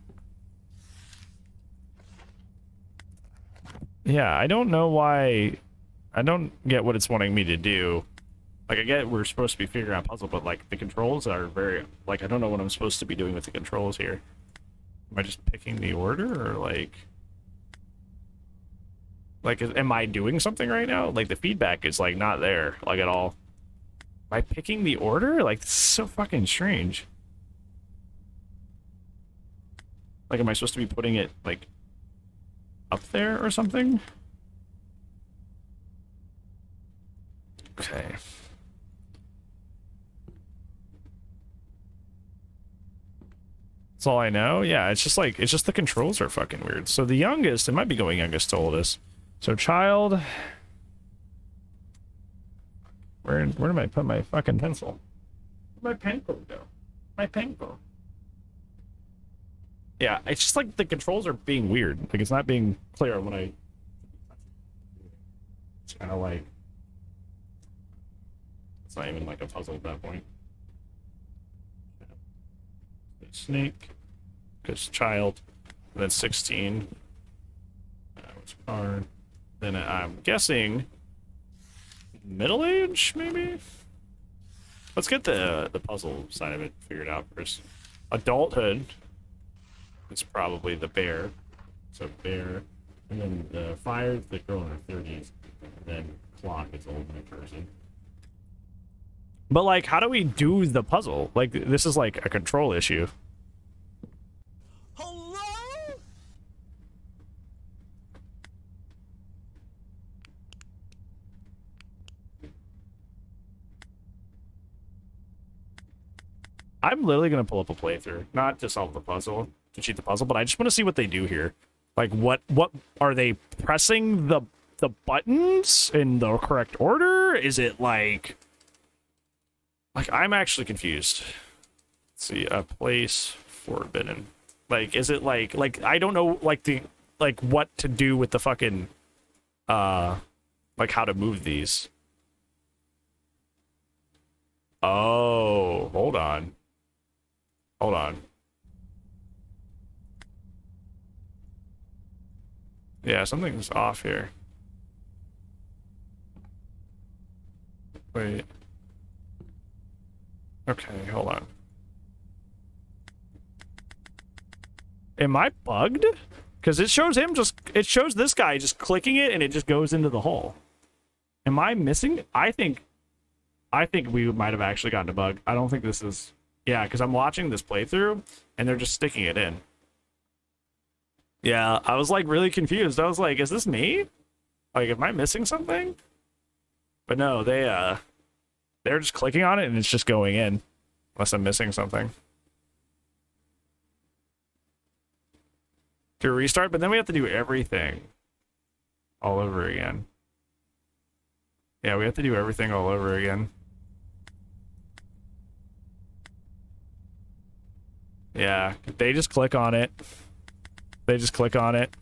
Yeah, I don't know why... I don't get what it's wanting me to do. Like, I get we're supposed to be figuring out puzzle, but, like, the controls are very... Like, I don't know what I'm supposed to be doing with the controls here. Am I just picking the order, or, like... Like, am I doing something right now? Like, the feedback is, like, not there, like, at all. Am I picking the order? Like, this is so fucking strange. Like, am I supposed to be putting it, like, up there or something? Okay. That's all I know? Yeah, it's just like, it's just the controls are fucking weird. So the youngest, it might be going youngest to oldest. So child... Where did I put my fucking pencil? Where'd my pencil go? My pencil. Yeah, it's just like the controls are being weird. Like, it's not being clear when I... It's kind of like... It's not even like a puzzle at that point. Snake. Because child. And then 16. That was card. Then I'm guessing... Middle age, maybe? Let's get the puzzle side of it figured out first. Adulthood. It's probably the bear. So bear. And then the fire, the girl in her 30s. And then clock is old in person. But, like, how do we do the puzzle? Like, this is like a control issue. Hello? I'm literally going to pull up a playthrough. Not to solve the puzzle, to cheat the puzzle, but I just want to see what they do here. Like, what are they pressing the buttons in the correct order? Is it like I'm actually confused. Let's see, a place forbidden. Like, is it like I don't know, like what to do with the fucking like how to move these. Oh, hold on. Hold on. Yeah, something's off here. Wait. Okay, hold on. Am I bugged? Because it shows it shows this guy just clicking it and it just goes into the hole. Am I missing? I think I think we might have actually gotten a bug. I don't think this is... Yeah, because I'm watching this playthrough, and they're just sticking it in. Yeah, I was, like, really confused. I was like, is this me? Like, am I missing something? But no, they're just clicking on it, and it's just going in. Unless I'm missing something. To restart, but then we have to do everything all over again. Yeah, we have to do everything all over again. Yeah, they just click on it. They just click on it.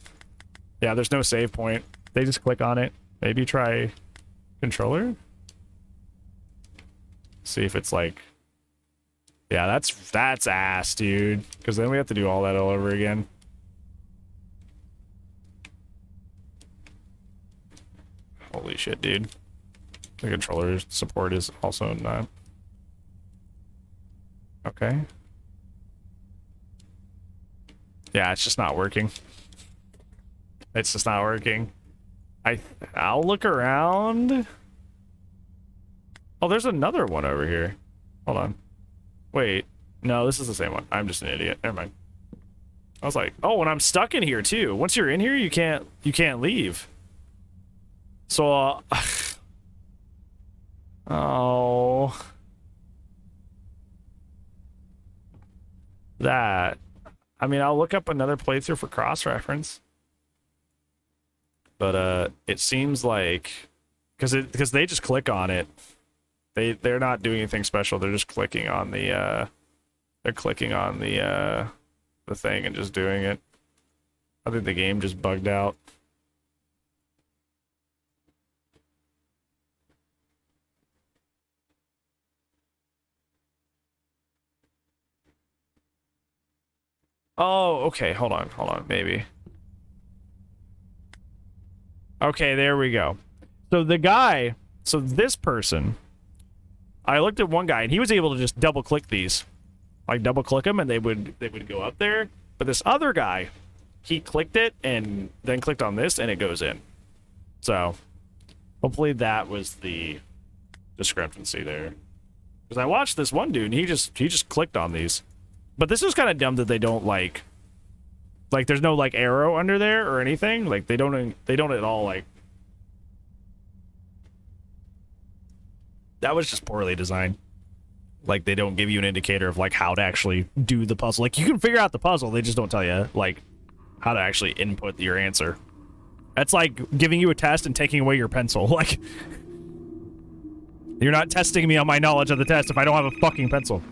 Yeah, there's no save point. They just click on it. Maybe try controller? See if it's like... Yeah, that's ass, dude. Because then we have to do all that all over again. Holy shit, dude. The controller support is also not... Okay. Yeah, it's just not working. It's just not working. I'll look around. Oh, there's another one over here. Hold on. Wait. No, this is the same one. I'm just an idiot. Never mind. I was like, oh, and I'm stuck in here too. Once you're in here, you can't leave. So, oh. That. I mean, I'll look up another playthrough for cross-reference. But, it seems like... Because they just click on it. They're not doing anything special. They're just clicking on the, They're clicking on the thing and just doing it. I think the game just bugged out. Oh, okay, hold on, maybe. Okay, there we go. So this person, I looked at one guy and he was able to just double click these. Like double click them and they would go up there. But this other guy, he clicked it and then clicked on this and it goes in. So hopefully that was the discrepancy there. Because I watched this one dude and he just clicked on these. But this is kind of dumb that they don't like there's no like arrow under there or anything. Like they don't at all like. That was just poorly designed. Like they don't give you an indicator of like how to actually do the puzzle. Like you can figure out the puzzle, they just don't tell you like how to actually input your answer. That's like giving you a test and taking away your pencil. Like you're not testing me on my knowledge of the test if I don't have a fucking pencil.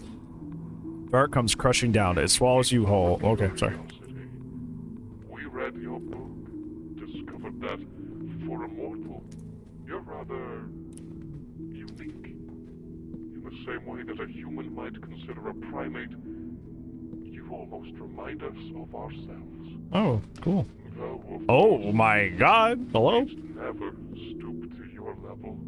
Dark comes crushing down. It swallows you whole. Okay, sorry. We read your book, discovered that for a mortal, you're rather unique. In the same way that a human might consider a primate, you almost remind us of ourselves. Oh, cool. Though, of Oh course, my god. Hello? we'd never stoop to your level.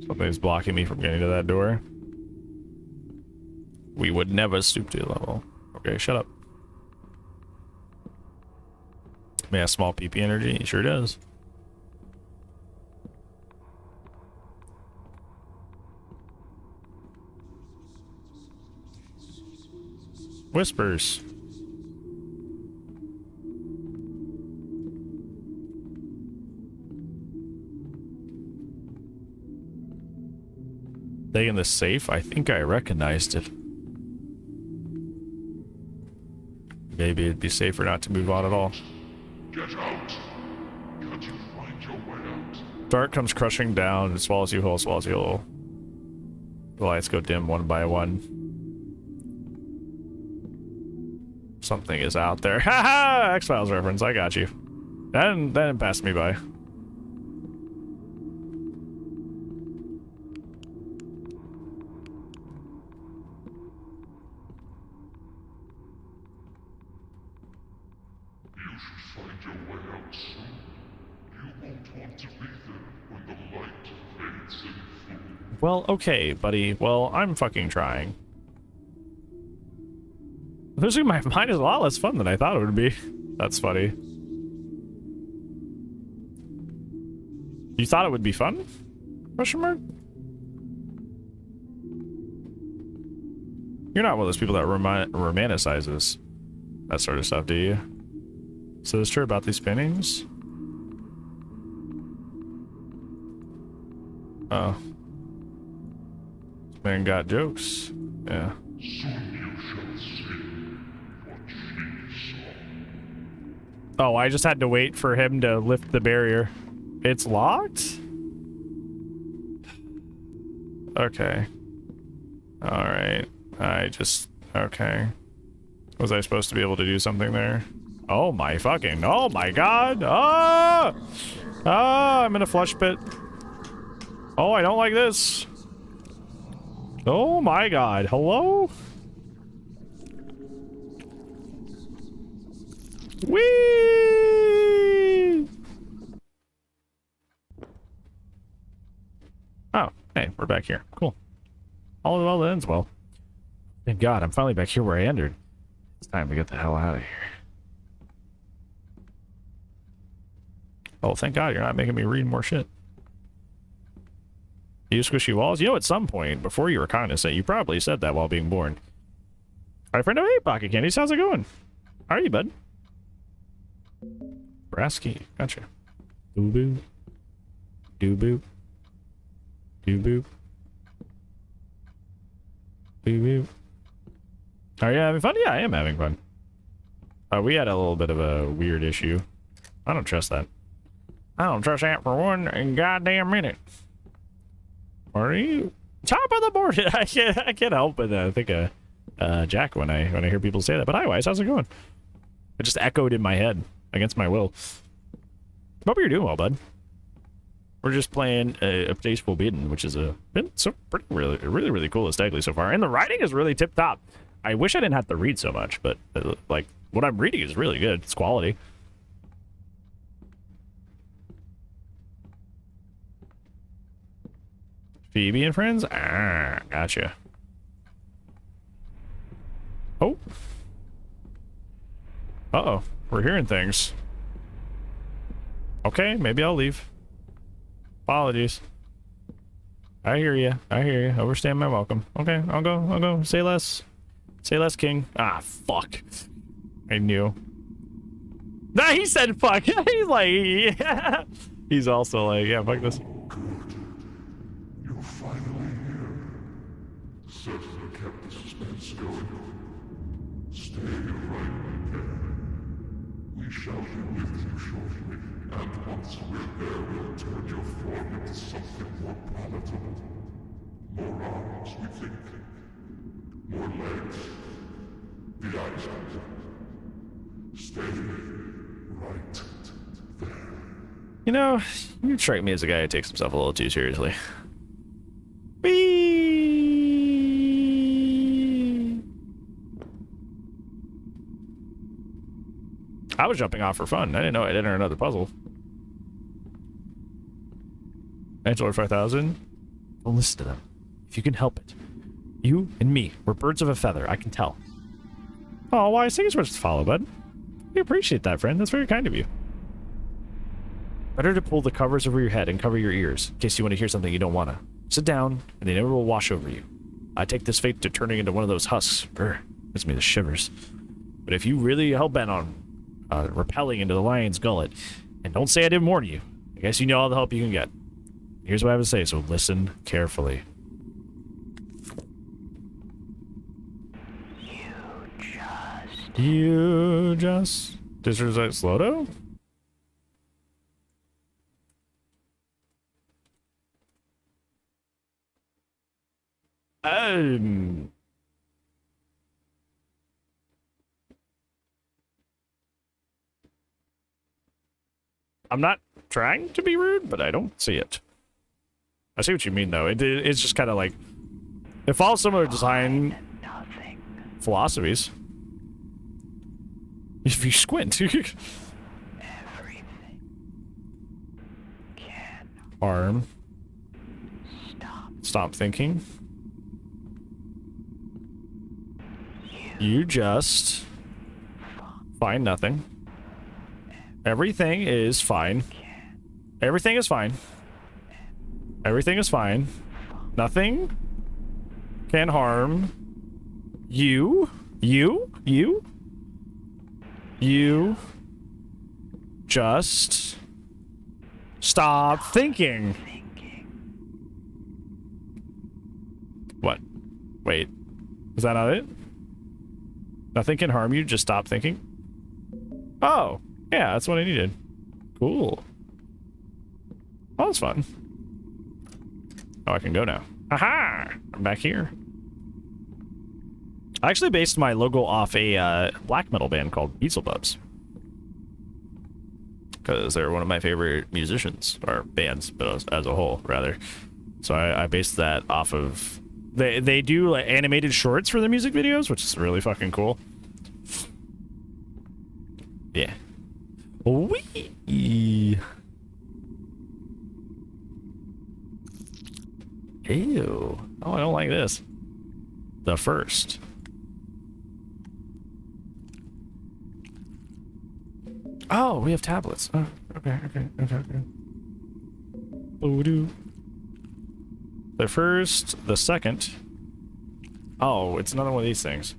Something's blocking me from getting to that door. We would never stoop to your level. Okay, shut up. May have small PP energy. It sure does. Whispers. They in the safe? I think I recognized it. Maybe it'd be safer not to move on at all. Get out! Can't you find your way out? Dark comes crushing down. It swallows you whole, swallows you whole. The lights go dim one by one. Something is out there. Haha! X-Files reference. I got you. That didn't pass me by. You should find your way out soon. You won't want to be there when the light fades in full. Well, okay, buddy. Well, I'm fucking trying. Losing my mind is a lot less fun than I thought it would be. That's funny. You thought it would be fun? Question mark? You're not one of those people that romanticizes that sort of stuff, do you? So it's true about these paintings? Oh. This man got jokes. Yeah. Soon you shall see what she saw. Oh, I just had to wait for him to lift the barrier. It's locked? Okay. Alright. Okay. Was I supposed to be able to do something there? Oh my fucking, oh my god! Ah! Ah, I'm in a flush pit. Oh, I don't like this. Oh my god, hello? Whee! Oh, hey, we're back here. Cool. All well ends well. Thank God, I'm finally back here where I entered. It's time to get the hell out of here. Oh, thank God you're not making me read more shit. You squishy walls? You know, at some point, before you were cognizant, you probably said that while being born. Hi, friend of 8 Pocket Candies. How's it going? How are you, bud? Brass key. Gotcha. Boo-boo. Do-boo. Do-boo. Boo-boo. Are you having fun? Yeah, I am having fun. We had a little bit of a weird issue. I don't trust that. I don't trust that for one goddamn minute. Are you top of the board? I can't help but think of Jack when I hear people say that. But hi, Wise, how's it going? It just echoed in my head against my will. Hope you're doing well, bud. We're just playing a Tasteful Bidden, which is been so really cool aesthetically so far, and the writing is really tip top. I wish I didn't have to read so much, but like what I'm reading is really good. It's quality. Phoebe and friends? Ah, gotcha. Oh. Uh-oh. We're hearing things. Okay, maybe I'll leave. Apologies. I hear you. I hear you. Overstaying my welcome. Okay, I'll go. Say less. Say less, King. Ah, fuck. I knew. Nah, he said fuck. He's like, yeah. He's also like, yeah, fuck this. You're finally here. Certainly kept the suspense going. Stay right there. We shall be with you shortly, and once we're there, we'll turn your form into something more palatable. More arms, we think. More legs. The eyes out. Stay right there. You know, you strike me as a guy who takes himself a little too seriously. Whee! I was jumping off for fun. I didn't know I'd enter another puzzle. Angela 5000. Don't listen to them. If you can help it. You and me, we're birds of a feather, I can tell. Oh, why? I think it's worth to follow, bud. We appreciate that, friend. That's very kind of you. Better to pull the covers over your head and cover your ears, in case you want to hear something you don't want to. Sit down, and they never will wash over you. I take this fate to turning into one of those husks. Brr, gives me the shivers. But if you really hell-bent on repelling into the lion's gullet, and don't say I didn't warn you, I guess you know all the help you can get. Here's what I have to say, so listen carefully. You just... Disrespect Sloto? I'm not trying to be rude, but I don't see it. I see what you mean, though. It's just kind of like... It follows similar design philosophies. If you squint. Everything can Arm. stop. Stop thinking. You just find nothing. Everything is fine. Everything is fine. Everything is fine. Nothing can harm you. You. Just stop thinking. What? Wait. Is that not it? Nothing can harm you, just stop thinking? Oh, yeah, that's what I needed. Cool. Oh, that's fun. Oh, I can go now. Haha! I'm back here. I actually based my logo off a black metal band called Beelzebubs. Because they're one of my favorite musicians, or bands, but as a whole, rather. So I based that off of... They do like animated shorts for the music videos, which is really fucking cool. Yeah. Wee. Ew. Oh, I don't like this. The first. Oh, we have tablets. Oh, okay. Boo-doo. The first, the second. Oh, it's another one of these things.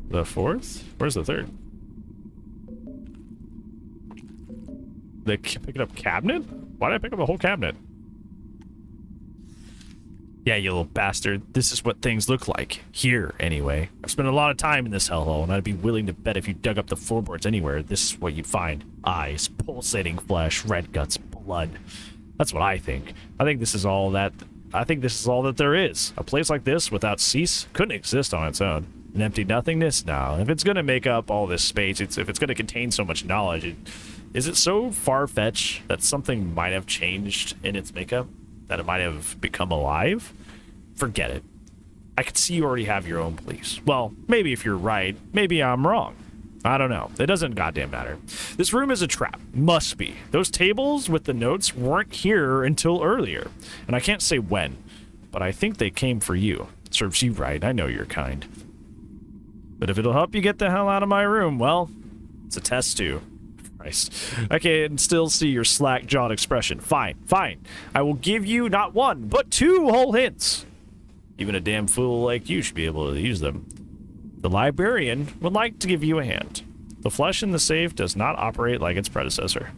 The fourth? Where's the third? They pick up cabinet? Why did I pick up a whole cabinet? Yeah, you little bastard. This is what things look like. Here, anyway. I've spent a lot of time in this hellhole, and I'd be willing to bet if you dug up the floorboards anywhere, this is what you'd find. Eyes, pulsating flesh, red guts, blood. That's what I think. I think this is all that there is. A place like this, without cease, couldn't exist on its own. An empty nothingness? No. If it's gonna make up all this space, if it's gonna contain so much knowledge, is it so far-fetched that something might have changed in its makeup? That it might have become alive? Forget it. I could see you already have your own beliefs. Well, maybe if you're right, maybe I'm wrong. I don't know. It doesn't goddamn matter. This room is a trap. Must be. Those tables with the notes weren't here until earlier. And I can't say when, but I think they came for you. Serves you right. I know you're kind. But if it'll help you get the hell out of my room, well, it's a test too. Christ. I can still see your slack-jawed expression. Fine. I will give you not one, but 2 whole hints. Even a damn fool like you should be able to use them. The librarian would like to give you a hand. The flesh in the safe does not operate like its predecessor.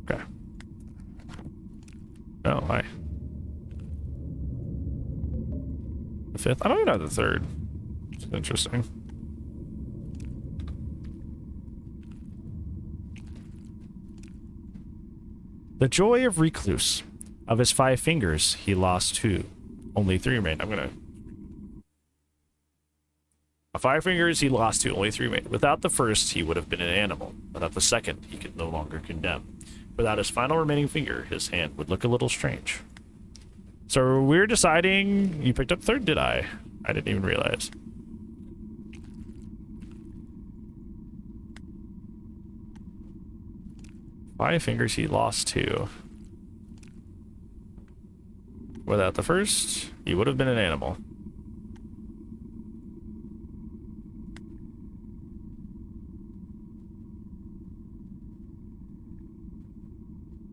Okay. Oh, hi. The 5th? I don't even know the 3rd. It's interesting. The joy of Recluse. Of his 5 fingers, he lost 2. Only 3 remain. Of 5 fingers, he lost 2. Only 3 remain. Without the first, he would have been an animal. Without the second, he could no longer condemn. Without his final remaining finger, his hand would look a little strange. So we're deciding... You picked up 3rd, did I? I didn't even realize. Five fingers, he lost 2. Without the first, he would have been an animal.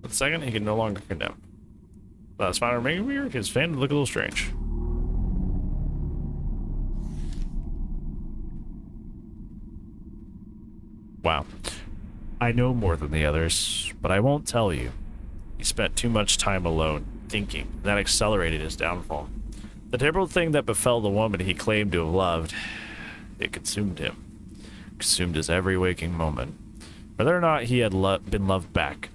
With the second, he can no longer condemn. Without his final remaining finger, his fan would look a little strange. Wow. I know more than the others, but I won't tell you. He spent too much time alone, thinking, and that accelerated his downfall. The terrible thing that befell the woman he claimed to have loved, it consumed him. Consumed his every waking moment. Whether or not he had been loved back.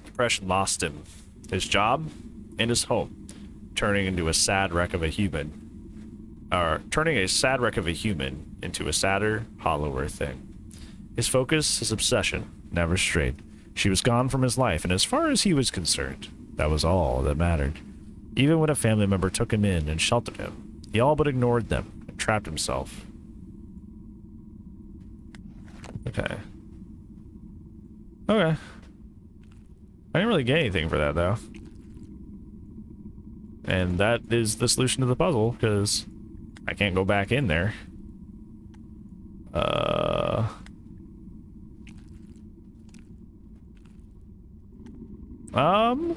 Depression lost him. His job and his home, turning a sad wreck of a human into a sadder, hollower thing. His focus, his obsession, never strayed. She was gone from his life, and as far as he was concerned, that was all that mattered. Even when a family member took him in and sheltered him, he all but ignored them and trapped himself. Okay. I didn't really get anything for that, though. And that is the solution to the puzzle, because I can't go back in there. All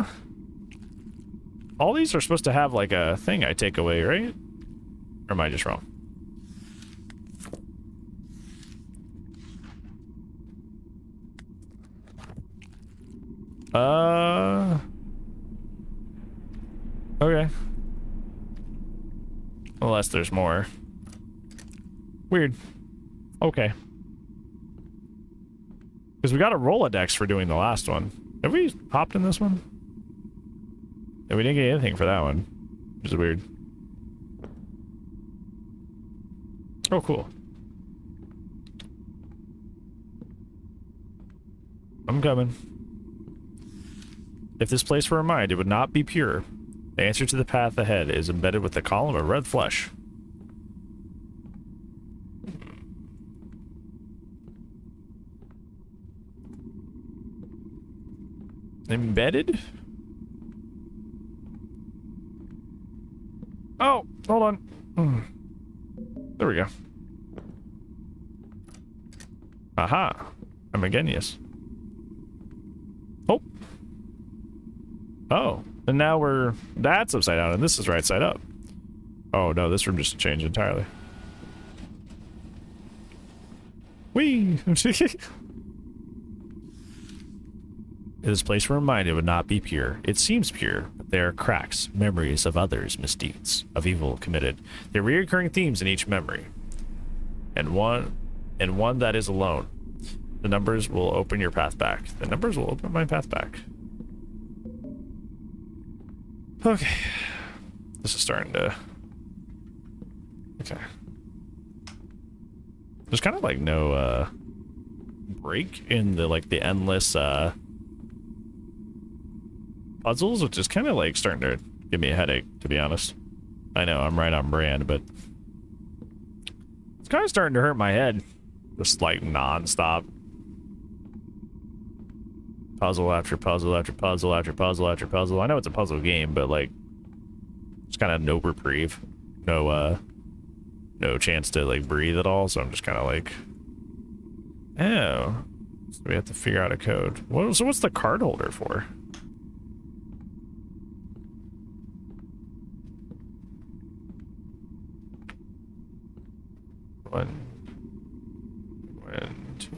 these are supposed to have like a thing I take away, right? Or am I just wrong? Okay. Unless there's more. Weird. Okay. Because we got a Rolodex for doing the last one. Have we hopped in this one? Yeah, we didn't get anything for that one. Which is weird. Oh, cool. I'm coming. If this place were a mind, it would not be pure. The answer to the path ahead is embedded with the column of red flesh. Embedded? Oh, hold on. There we go. Aha. I'm again, yes. Oh. Oh. And now that's upside down and this is right side up. Oh no, this room just changed entirely. Whee! This place were reminded would not be pure. It seems pure, but there are cracks, memories of others' misdeeds, of evil committed. There are recurring themes in each memory. And one that is alone. The numbers will open your path back. The numbers will open my path back. Okay. This is starting to... Okay. There's kind of like no, break in the, like, the endless, puzzles, which is kind of like starting to give me a headache, to be honest. I know, I'm right on brand, but... It's kind of starting to hurt my head. Just, like, non-stop. Puzzle after puzzle after puzzle after puzzle after puzzle. I know it's a puzzle game, but like, just kind of no reprieve, no chance to like breathe at all. So I'm just kind of like, oh, so we have to figure out a code. So what's the card holder for? One, two.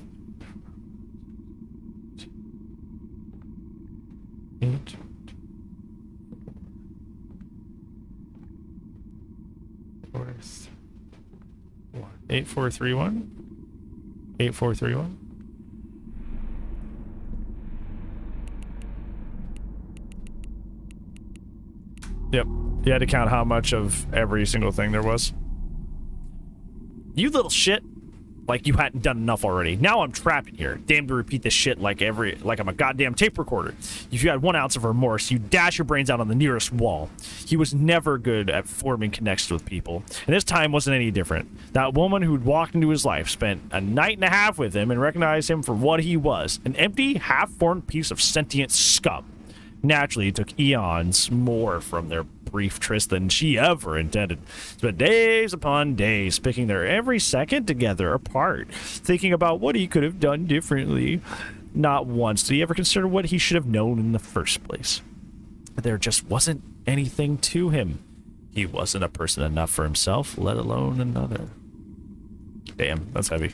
8431 8431. Yep, you had to count how much of every single thing there was. You little shit. Like you hadn't done enough already. Now I'm trapped in here. Damn to repeat this shit like I'm a goddamn tape recorder. If you had 1 ounce of remorse, you dash your brains out on the nearest wall. He was never good at forming connections with people. And this time wasn't any different. That woman who'd walked into his life spent a night and a half with him and recognized him for what he was. An empty, half-formed piece of sentient scum. Naturally, it took eons more from their brief tryst than she ever intended. Spent days upon days picking their every second together apart, thinking about what he could have done differently. Not once did he ever consider what he should have known in the first place. There just wasn't anything to him. He wasn't a person enough for himself, let alone another. Damn, that's heavy.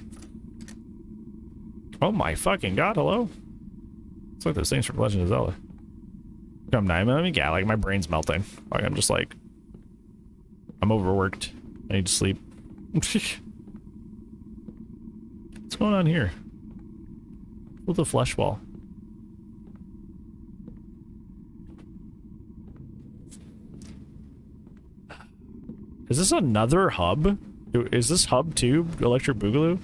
Oh my fucking god, hello? It's like those things from Legend of Zelda. Come 9 mm, yeah, like my brain's melting. Like I'm just like, I'm overworked. I need to sleep. What's going on here? With the flesh wall. Is this another hub? Is this hub 2 Electric Boogaloo?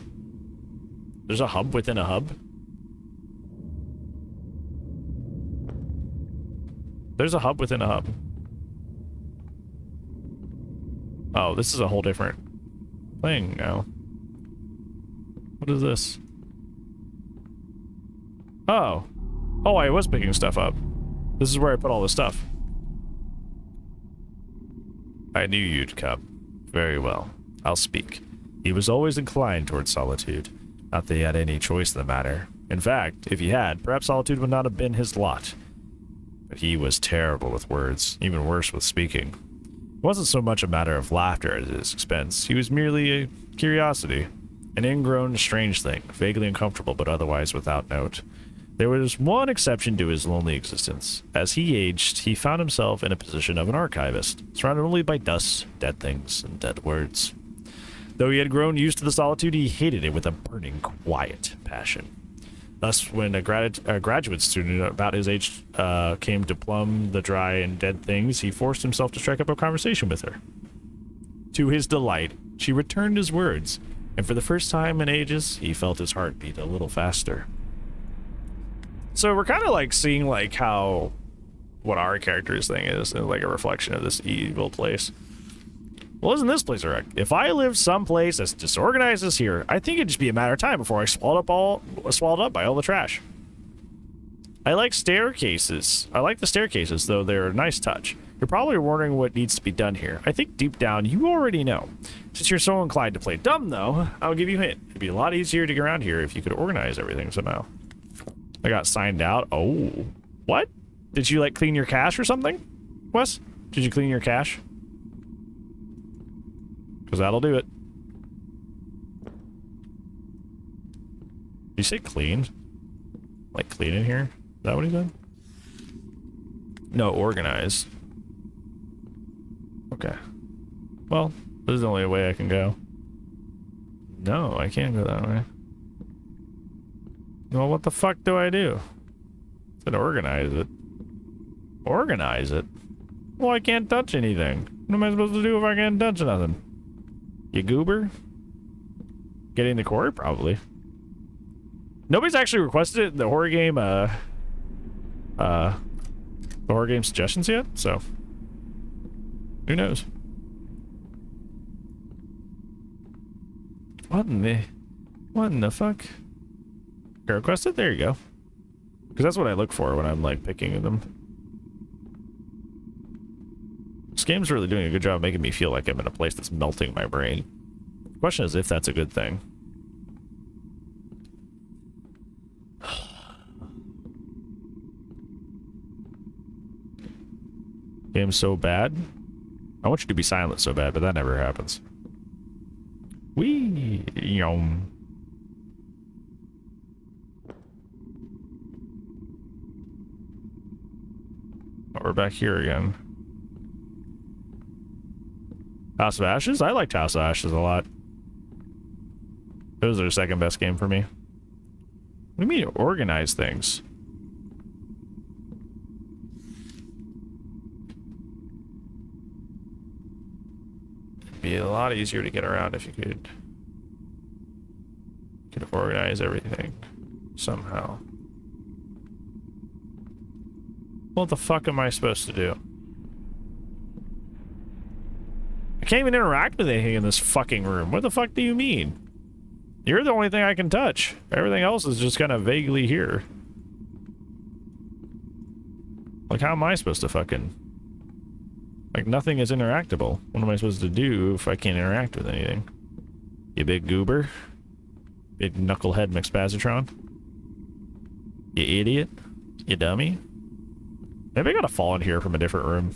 There's a hub within a hub? There's a hub within a hub. Oh, this is a whole different thing now. What is this? Oh. Oh, I was picking stuff up. This is where I put all this stuff. I knew you'd come. Very well. I'll speak. He was always inclined towards solitude. Not that he had any choice in the matter. In fact, if he had, perhaps solitude would not have been his lot. But he was terrible with words, even worse with speaking. It wasn't so much a matter of laughter at his expense. He was merely a curiosity, an ingrown, strange thing, vaguely uncomfortable but otherwise without note. There was one exception to his lonely existence. As he aged, he found himself in a position of an archivist, surrounded only by dust, dead things, and dead words. Though he had grown used to the solitude, he hated it with a burning, quiet passion. Thus, when a graduate student about his age came to plumb the dry and dead things, he forced himself to strike up a conversation with her. To his delight, she returned his words, and for the first time in ages, he felt his heart beat a little faster. So we're kind of like seeing like how what our character's thing is, and like a reflection of this evil place. Well, isn't this place a wreck? If I lived someplace as disorganized as here, I think it'd just be a matter of time before I swallowed up by all the trash. I like staircases. I like the staircases, though they're a nice touch. You're probably wondering what needs to be done here. I think deep down you already know. Since you're so inclined to play dumb, though, I'll give you a hint. It'd be a lot easier to get around here if you could organize everything somehow. I got signed out. Oh, what? Did you like clean your cache or something, Wes? Did you clean your cache? Because that'll do it. Did you say clean? Like clean in here? Is that what he said? No, organize. Okay. Well, this is the only way I can go. No, I can't go that way. Well, what the fuck do I do? I said organize it. Organize it? Well, I can't touch anything. What am I supposed to do if I can't touch nothing? You goober? Getting the core? Probably. Nobody's actually requested it in the horror game, the horror game suggestions yet, so who knows? What in the fuck? Requested? There you go. Because that's what I look for when I'm like picking them. This game's really doing a good job of making me feel like I'm in a place that's melting my brain. The question is if that's a good thing. Game's so bad. I want you to be silent so bad, but that never happens. Wee yum. Oh, we're back here again. House of Ashes? I liked House of Ashes a lot. It was their second best game for me. What do you mean organize things? It'd be a lot easier to get around if you could organize everything somehow. What the fuck am I supposed to do? I can't even interact with anything in this fucking room. What the fuck do you mean? You're the only thing I can touch. Everything else is just kind of vaguely here. Like, how am I supposed to fucking... Like, nothing is interactable. What am I supposed to do if I can't interact with anything? You big goober? Big knucklehead McSpazitron? You idiot? You dummy? Maybe I gotta fall in here from a different room.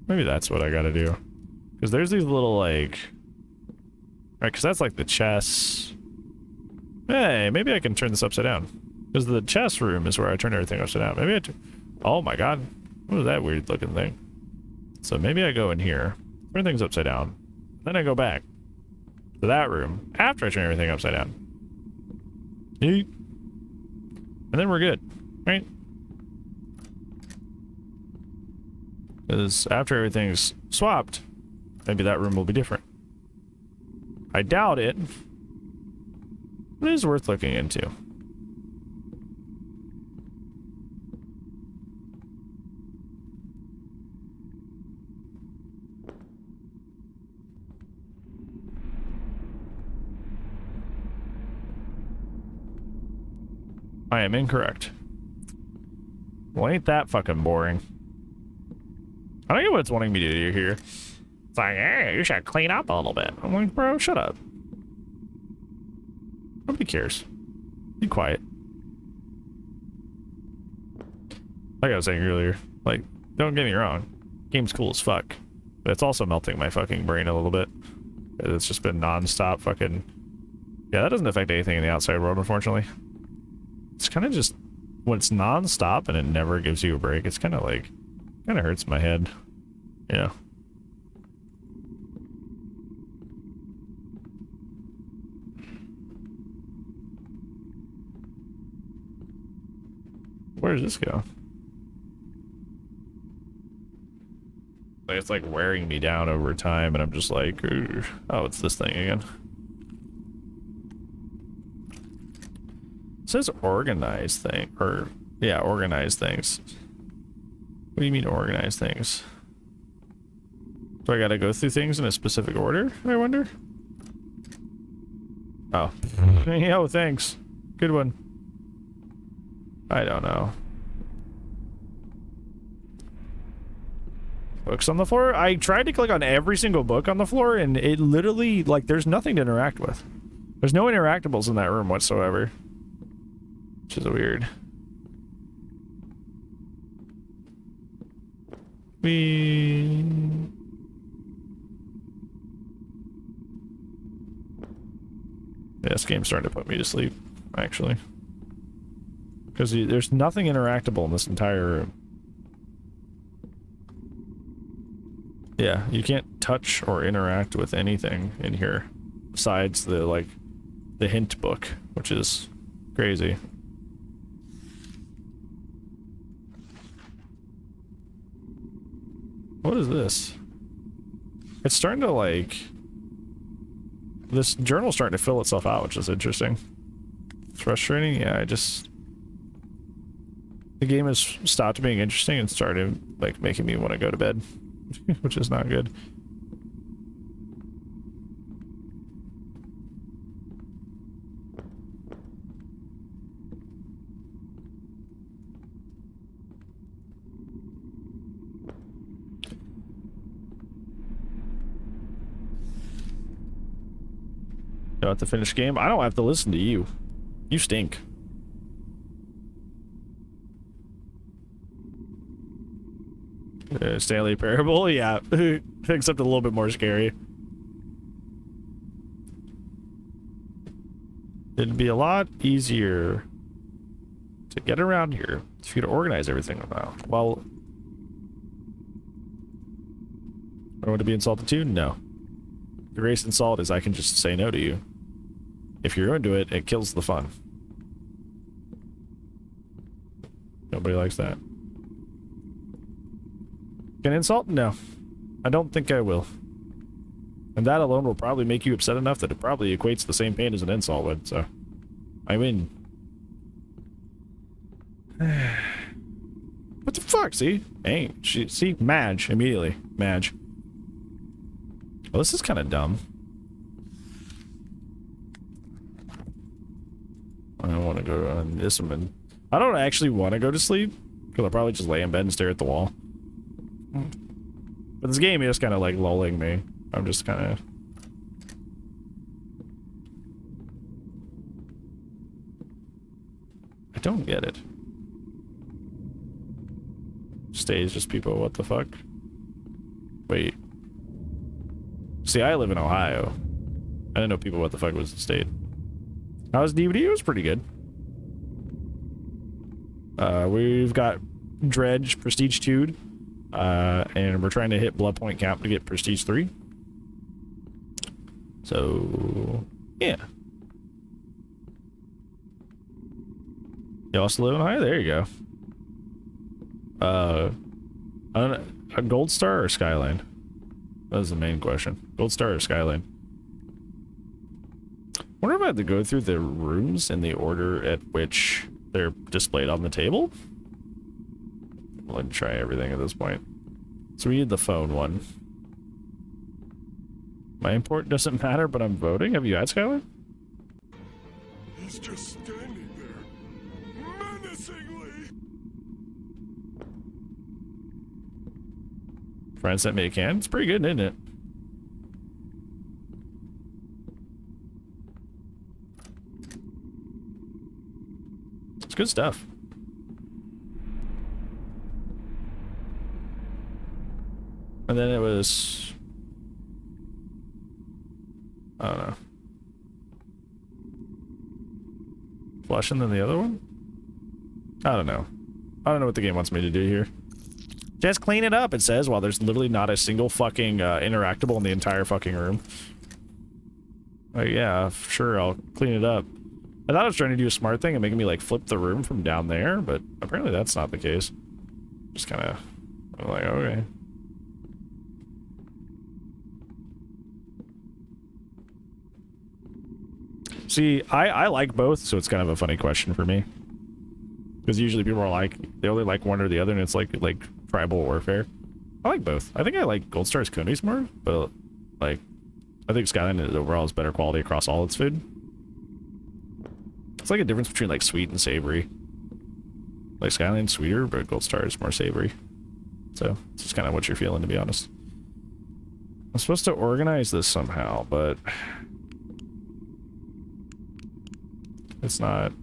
Maybe that's what I gotta do. Because there's these little, like... Right, because that's like the chess. Hey, maybe I can turn this upside down. Because the chess room is where I turn everything upside down. Maybe I oh my god. What is that weird looking thing? So maybe I go in here, turn things upside down. Then I go back to that room after I turn everything upside down. Yeet. And then we're good, right? Because after everything's swapped, maybe that room will be different. I doubt it. It is worth looking into. I am incorrect. Well, ain't that fucking boring. I don't get what it's wanting me to do here. It's like, hey, you should clean up a little bit. I'm like, bro, shut up. Nobody cares. Be quiet. like I was saying earlier, like, don't get me wrong, game's cool as fuck, but it's also melting my fucking brain a little bit. It's just been non-stop fucking... Yeah, that doesn't affect anything in the outside world, unfortunately. It's kind of just... When it's non-stop and it never gives you a break, it's kind of like... Kind of hurts my head. Yeah. Where does this go? Like, it's like wearing me down over time, and I'm just like, "Ugh." Oh, it's this thing again. It says organize thing, or yeah, organize things. What do you mean organize things? Do I gotta go through things in a specific order, I wonder? Oh. Yo, thanks. Good one. I don't know. Books on the floor? I tried to click on every single book on the floor, and it literally, like, there's nothing to interact with. There's no interactables in that room whatsoever. Which is weird. Yeah, this game's starting to put me to sleep, actually. Because there's nothing interactable in this entire room. Yeah, you can't touch or interact with anything in here besides the, like, the hint book, which is crazy. What is this? It's starting to, like... This journal's starting to fill itself out, which is interesting. It's frustrating, yeah, the game has stopped being interesting and started, like, making me want to go to bed. Which is not good. You have to finish game? I don't have to listen to you. You stink. Stanley Parable? Yeah. Except a little bit more scary. It'd be a lot easier to get around here if you'd organize everything now. Well, I want to be insulted too? No. The greatest insult is I can just say no to you. If you're into it, it kills the fun. Nobody likes that. Can insult? No. I don't think I will. And that alone will probably make you upset enough that it probably equates the same pain as an insult would, so... I win. What the fuck, see? Hey, see? Madge, immediately. Madge. Well, this is kind of dumb. I don't want to go on this one. I don't actually want to go to sleep, because I'll probably just lay in bed and stare at the wall. But this game is kind of like lulling me. I'm just kind of... I don't get it. Stays just people, what the fuck? Wait. See, I live in Ohio. I didn't know people what the fuck was the state. How was DVD? It was pretty good. We've got Dredge, Prestige 2'd. And we're trying to hit blood point count to get Prestige 3. So, yeah. You also live in Ohio? There you go. I don't know, a Gold Star or Skyline? That was the main question. Gold Star or Skyline? Wonder if I have to go through the rooms in the order at which they're displayed on the table? I'll try everything at this point. So we need the phone one. My import doesn't matter, but I'm voting. Have you had Skyline? He's just standing there, menacingly. Friend sent me a can. It's pretty good, isn't it? It's good stuff. And then it was... I don't know. Flush and then the other one? I don't know. I don't know what the game wants me to do here. Just clean it up, it says, while there's literally not a single fucking interactable in the entire fucking room. Like, yeah, sure, I'll clean it up. I thought I was trying to do a smart thing and making me, like, flip the room from down there, but apparently that's not the case. Just kind of like, okay. See, I like both, so it's kind of a funny question for me. Because usually people are like, they only like one or the other, and it's like tribal warfare. I like both. I think I like Gold Star's Koni's more, but like, I think Skyline overall is better quality across all its food. It's like a difference between like sweet and savory. Like Skyline's sweeter, but Gold Star is more savory. So it's just kind of what you're feeling, to be honest. I'm supposed to organize this somehow, but it's not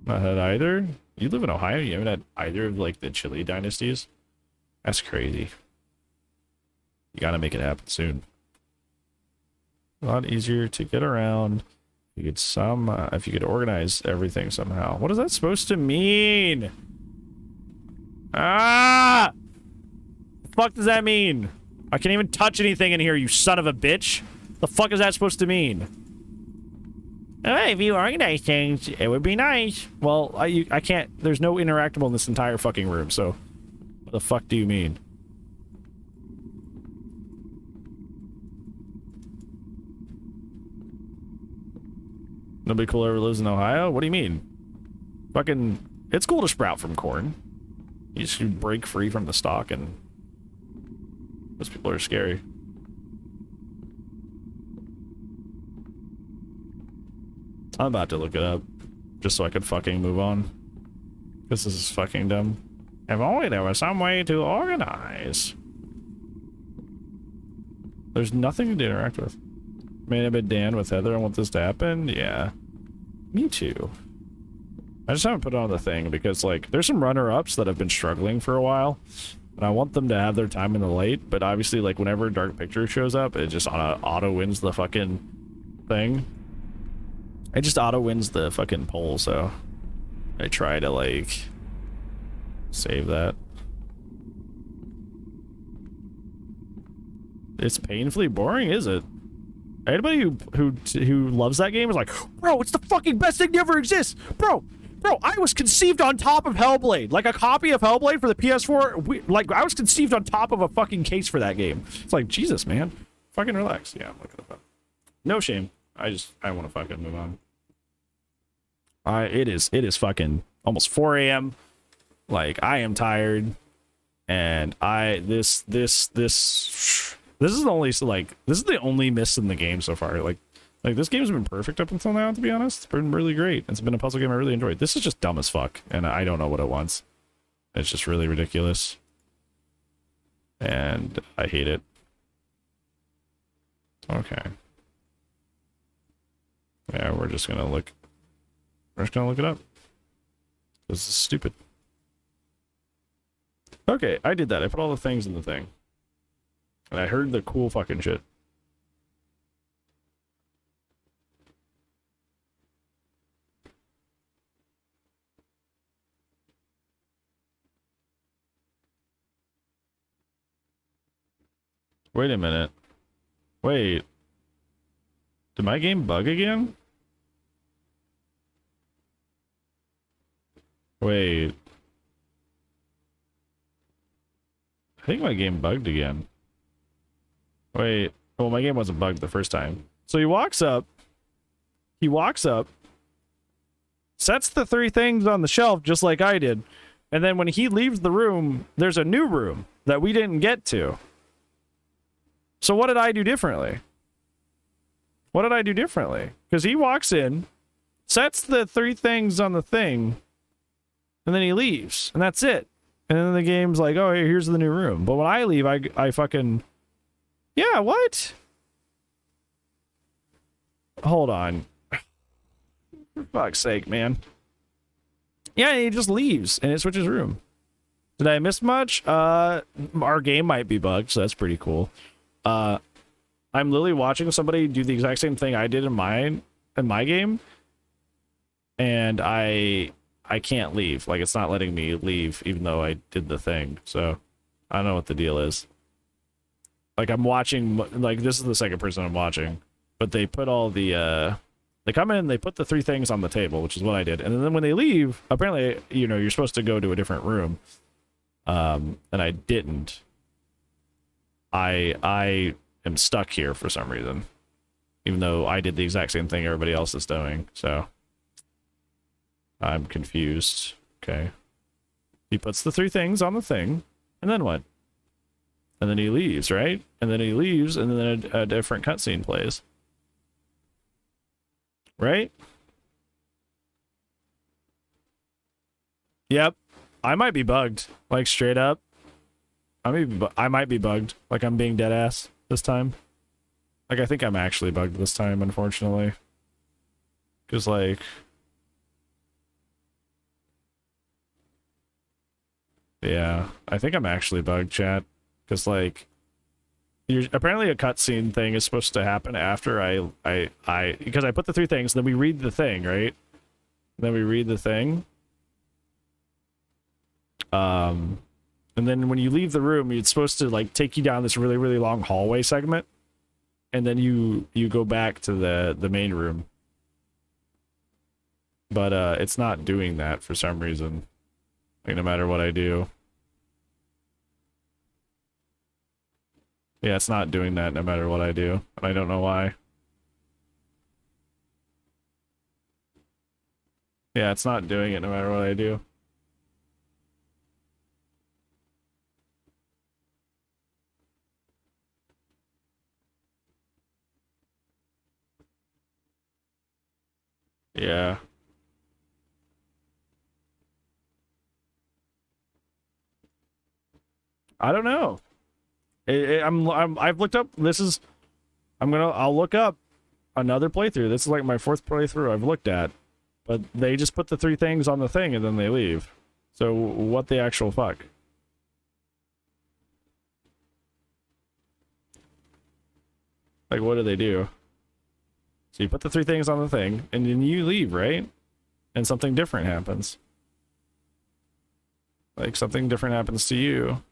had either. You live in Ohio? You haven't had either of like the Chile dynasties? That's crazy. You gotta make it happen soon. A lot easier to get around. You could if you could organize everything somehow. What is that supposed to mean? Ah! The fuck does that mean? I can't even touch anything in here, you son of a bitch. The fuck is that supposed to mean? Oh, if you organize things, it would be nice. Well, I can't. There's no interactable in this entire fucking room, so what the fuck do you mean? Nobody cool ever lives in Ohio? What do you mean? Fucking, it's cool to sprout from corn. You just break free from the stalk, and those people are scary. I'm about to look it up, just so I could fucking move on. This is fucking dumb. If only there was some way to organize. There's nothing to interact with. Made a bit Dan with Heather. I want this to happen. Yeah. Me too. I just haven't put it on the thing because, like, there's some runner-ups that have been struggling for a while. And I want them to have their time in the light, but obviously, like, whenever Dark Picture shows up, it just auto-wins the fucking thing. It just auto-wins the fucking poll, so I try to, like, save that. It's painfully boring, is it? Anybody who loves that game is like, bro, it's the fucking best thing that ever exists! Bro, I was conceived on top of Hellblade. Like, a copy of Hellblade for the PS4, like, I was conceived on top of a fucking case for that game. It's like, Jesus, man. Fucking relax. Yeah, I'm looking at that. No shame. I want to fucking move on. It is fucking almost 4 a.m. Like, I am tired. And this is the only, like, this is the only miss in the game so far. Like this game's been perfect up until now, to be honest. It's been really great. It's been a puzzle game I really enjoyed. This is just dumb as fuck, and I don't know what it wants. It's just really ridiculous. And I hate it. Okay. Yeah, we're just gonna look it up. This is stupid. Okay, I did that. I put all the things in the thing. And I heard the cool fucking shit. Wait a minute. Wait. Did my game bug again? Wait. I think my game bugged again. Wait. Well, my game wasn't bugged the first time. So he walks up, sets the 3 things on the shelf just like I did, and then when he leaves the room, there's a new room that we didn't get to. So what did I do differently? What did I do differently? Because he walks in, sets the 3 things on the thing, and then he leaves, and that's it. And then the game's like, oh, here's the new room. But when I leave, I fucking... Yeah, what? Hold on. For fuck's sake, man. Yeah, he just leaves, and it switches room. Did I miss much? Our game might be bugged, so that's pretty cool. I'm literally watching somebody do the exact same thing I did in my game, and I can't leave. Like, it's not letting me leave, even though I did the thing. So I don't know what the deal is. Like, I'm watching, like, this is the second person I'm watching, but they put all the they come in, they put the 3 things on the table, which is what I did, and then when they leave, apparently, you know, you're supposed to go to a different room. And I didn't. I am stuck here for some reason, even though I did the exact same thing everybody else is doing. So I'm confused. Okay. He puts the 3 things on the thing, and then what? And then he leaves, right? And then he leaves, and then a different cutscene plays. Right? Yep. I might be bugged. Like, straight up. I might be bugged. Like, I'm being dead ass this time. Like, I think I'm actually bugged this time, unfortunately. Because, like... yeah, I think I'm actually bugged, chat. Because, like... apparently a cutscene thing is supposed to happen after because I put the 3 things, then we read the thing, right? Then we read the thing. And then when you leave the room, it's supposed to, like, take you down this really, really long hallway segment. And then you go back to the main room. But, it's not doing that for some reason. Like, no matter what I do. Yeah, it's not doing that no matter what I do. And I don't know why. Yeah, it's not doing it no matter what I do. Yeah. I don't know. I've looked up. I'll look up another playthrough. This is like my 4th playthrough I've looked at, but they just put the 3 things on the thing and then they leave. So what the actual fuck? Like, what do they do? So you put the 3 things on the thing and then you leave, right? And something different happens. Like, something different happens to you.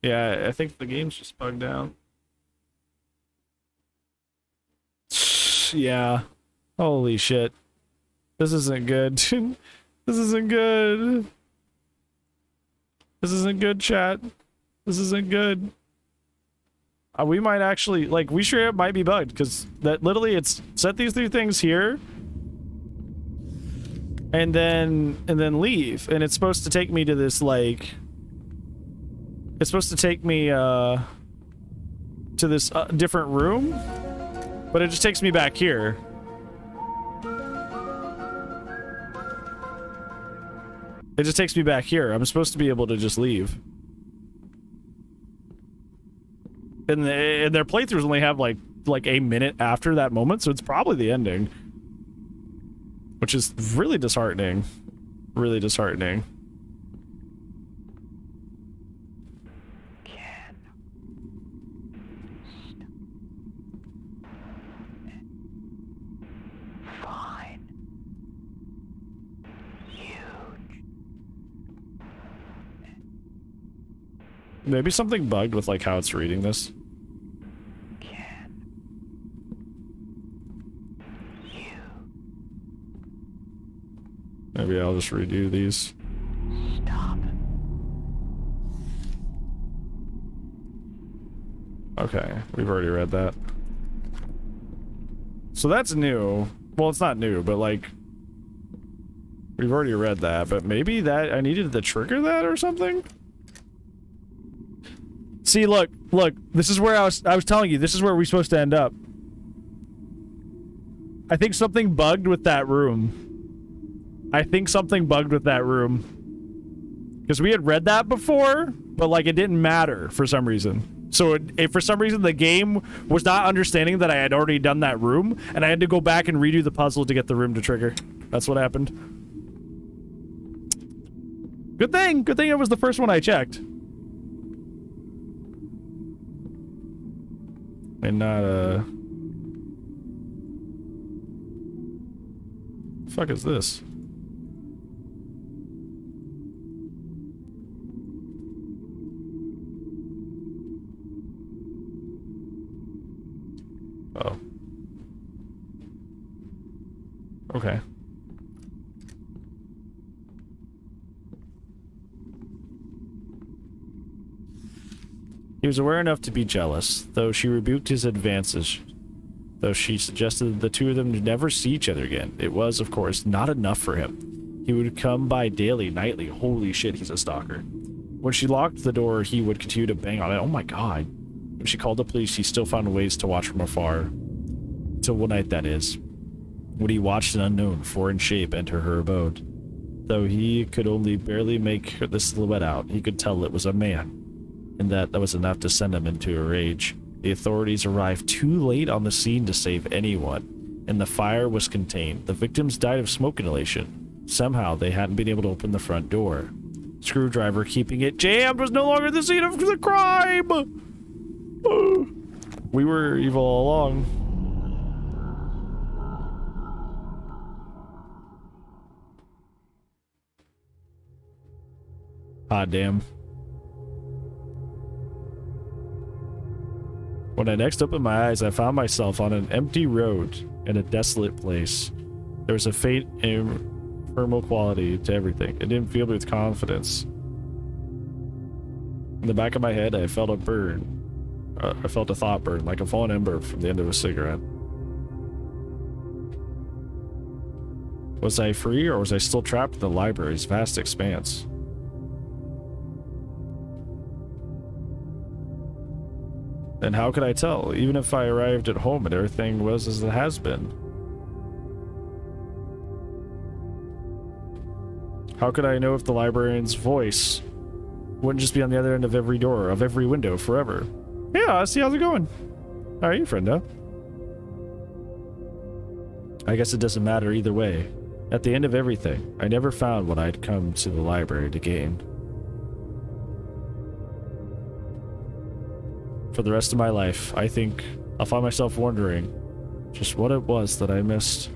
Yeah, I think the game's just bugged out. Yeah. Holy shit. This isn't good. This isn't good. This isn't good, chat. This isn't good. We might actually, like, we sure might be bugged, because that literally it's set these 3 things here and then leave, and it's supposed to take me to this, like, it's supposed to take me to this different room, but it just takes me back here. It just takes me back here. I'm supposed to be able to just leave. And their playthroughs only have like a minute after that moment, so it's probably the ending. Which is really disheartening. Really disheartening. Fine. Huge. Maybe something bugged with like how it's reading this. Maybe I'll just redo these. Stop. Okay, we've already read that. So that's new. Well, it's not new, but like... we've already read that, but maybe that... I needed to trigger that or something? See, look, this is where I was telling you, this is where we're supposed to end up. I think something bugged with that room. I think something bugged with that room. Because we had read that before, but like it didn't matter for some reason. So if for some reason the game was not understanding that I had already done that room, and I had to go back and redo the puzzle to get the room to trigger. That's what happened. Good thing it was the first one I checked. And not, fuck is this? Oh. Okay. He was aware enough to be jealous, though she rebuked his advances. Though she suggested the two of them never see each other again. It was, of course, not enough for him. He would come by daily, nightly. Holy shit, he's a stalker. When she locked the door, he would continue to bang on it. Oh my god. When she called the police, he still found ways to watch from afar. Till one night, that is. When he watched an unknown, foreign shape enter her abode. Though he could only barely make the silhouette out, he could tell it was a man. And that was enough to send him into a rage. The authorities arrived too late on the scene to save anyone, and the fire was contained. The victims died of smoke inhalation. Somehow, they hadn't been able to open the front door. Screwdriver keeping it jammed was no longer the scene of the crime! We were evil all along. Hot damn. When I next opened my eyes, I found myself on an empty road in a desolate place. There was a faint ephemeral quality to everything. It didn't fill me with confidence. In the back of my head, I felt a burn. I felt a thought burn, like a fallen ember from the end of a cigarette. Was I free, or was I still trapped in the library's vast expanse? And how could I tell, even if I arrived at home and everything was as it has been? How could I know if the librarian's voice wouldn't just be on the other end of every door, of every window, forever? Yeah, I see, how's it going? How are you, friendo? I guess it doesn't matter either way. At the end of everything, I never found what I'd come to the library to gain. For the rest of my life, I think I'll find myself wondering just what it was that I missed.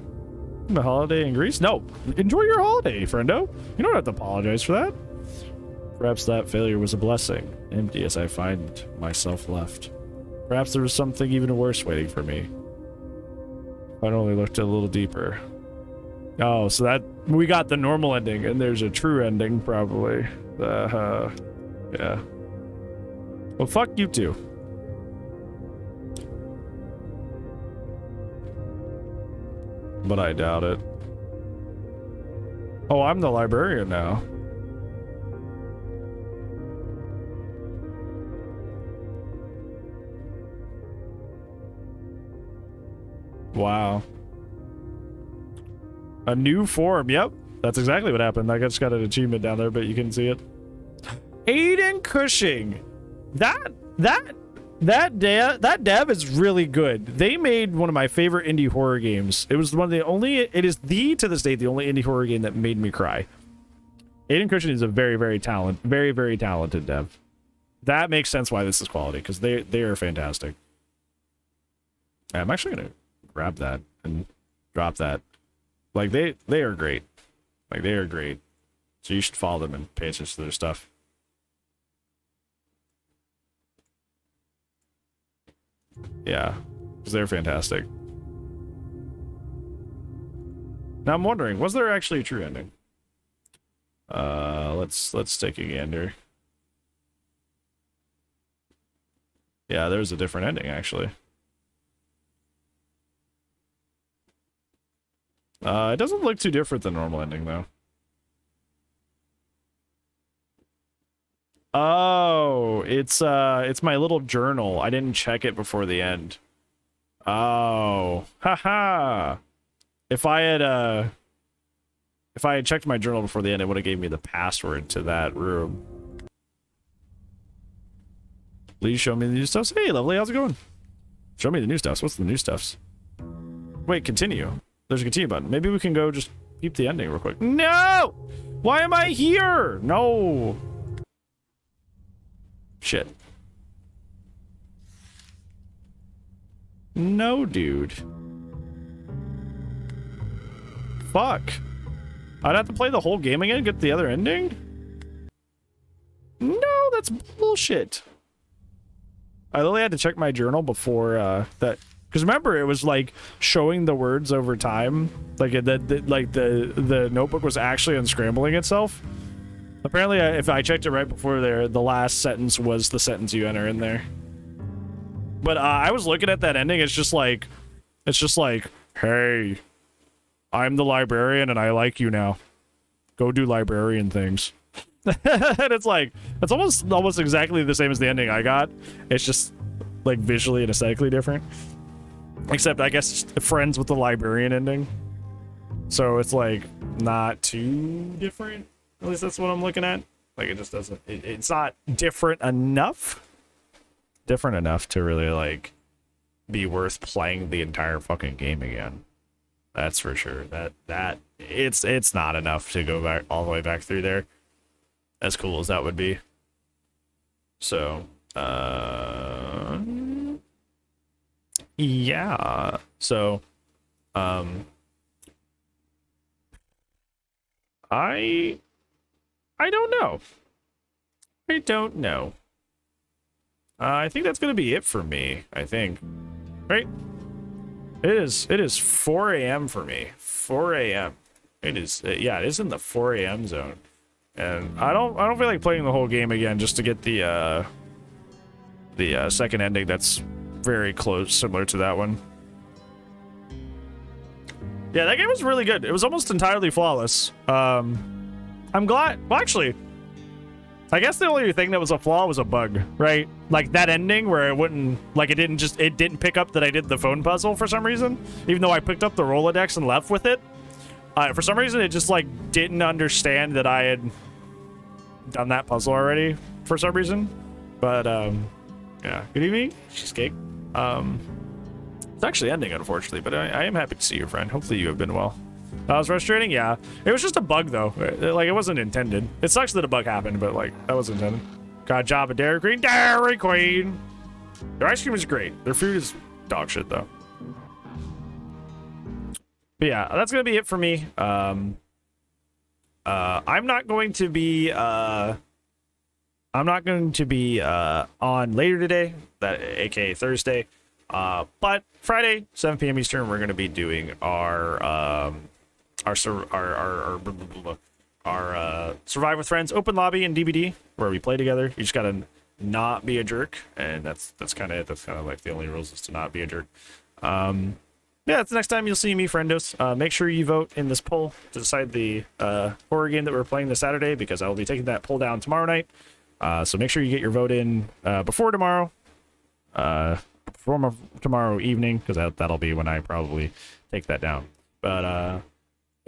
The holiday in Greece? No! Enjoy your holiday, friendo! You don't have to apologize for that. Perhaps that failure was a blessing, empty as I find myself left. Perhaps there was something even worse waiting for me. If I'd only looked a little deeper. Oh, so that... we got the normal ending, and there's a true ending, probably. Yeah. Well, fuck you too. But I doubt it. Oh, I'm the librarian now. Wow. A new form. Yep. That's exactly what happened. I just got an achievement down there, but you can see it. Aiden Cushing. That dev is really good. They made one of my favorite indie horror games. It was one of the only, it is to this date, the only indie horror game that made me cry. Aiden Cushing is a very talented dev. That makes sense why this is quality, because they are fantastic. I'm actually gonna grab that and drop that. Like they are great. Like they are great. So you should follow them and pay attention to their stuff. Yeah, because they're fantastic. Now I'm wondering, was there actually a true ending? Let's take a gander. Yeah, there's a different ending actually. It doesn't look too different than normal ending though. Oh, it's my little journal. I didn't check it before the end. Oh, haha. If I had checked my journal before the end, it would have gave me the password to that room. Please show me the new stuffs. Hey, lovely, how's it going? Show me the new stuffs. What's the new stuffs? Wait, continue. There's a continue button. Maybe we can go just peep the ending real quick. No! Why am I here? No. Shit. No, dude. Fuck. I'd have to play the whole game again and get the other ending? No, that's bullshit. I literally had to check my journal before that, because remember it was like showing the words over time, like the notebook was actually unscrambling itself. Apparently, if I checked it right before there, the last sentence was the sentence you enter in there. But I was looking at that ending. It's just like, hey, I'm the librarian and I like you now. Go do librarian things. And it's like, it's almost exactly the same as the ending I got. It's just like visually and aesthetically different. Except I guess friends with the librarian ending. So it's like not too different. At least that's what I'm looking at. Like it just doesn't, it's not different enough. Different enough to really like be worth playing the entire fucking game again. That's for sure. That it's not enough to go back all the way back through there. As cool as that would be. So, yeah. So, I don't know. I don't know. I think that's gonna be it for me. I think, right? It is 4 a.m. for me. 4 a.m. It is. Yeah, it is in the 4 a.m. zone. And I don't feel like playing the whole game again just to get the second ending that's very close, similar to that one. Yeah, that game was really good. It was almost entirely flawless. I'm glad. Well, actually, I guess the only thing that was a flaw was a bug, right? Like that ending where it wouldn't, like it didn't pick up that I did the phone puzzle for some reason, even though I picked up the Rolodex and left with it. For some reason, it just like didn't understand that I had done that puzzle already for some reason. But yeah, good evening, cheesecake. It's actually ending, unfortunately, but I am happy to see you, friend. Hopefully you have been well. That was frustrating, yeah. It was just a bug though. Like it wasn't intended. It sucks that a bug happened, but like that was intended. Got a job at Dairy Queen. Dairy Queen. Their ice cream is great. Their food is dog shit though. But yeah, that's gonna be it for me. I'm not going to be on later today, that aka Thursday. But Friday, 7 p.m. Eastern, we're gonna be doing our Survive with Friends open lobby in DBD where we play together. You just gotta not be a jerk, and that's kind of it. That's kind of like the only rules is to not be a jerk. Yeah, that's the next time you'll see me, friendos. Make sure you vote in this poll to decide the horror game that we're playing this Saturday, because I will be taking that poll down tomorrow night. So make sure you get your vote in before tomorrow. Tomorrow evening, because that'll be when I probably take that down. But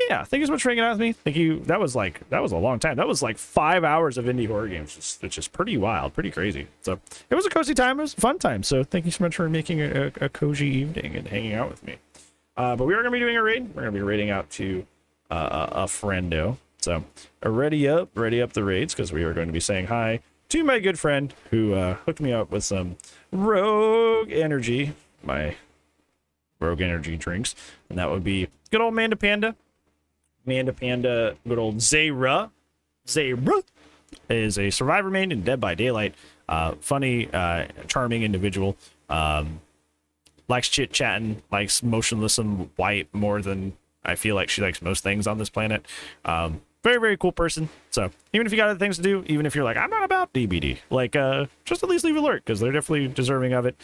yeah, thank you so much for hanging out with me. Thank you. That was a long time. That was like 5 hours of indie horror games, which is pretty wild, pretty crazy. So it was a cozy time. It was a fun time. So thank you so much for making a cozy evening and hanging out with me. But we are going to be doing a raid. We're going to be raiding out to a friendo. So ready up the raids, because we are going to be saying hi to my good friend who hooked me up with some Rogue Energy, my Rogue Energy drinks. And that would be good old Manda Panda. Manda Panda, good old Zayra. Zayra is a survivor main in Dead by Daylight. Funny, charming individual. Likes chit-chatting, likes motionless and white more than I feel like she likes most things on this planet. Very, very cool person. So even if you got other things to do, even if you're like, I'm not about DBD, like, just at least leave an alert, because they're definitely deserving of it.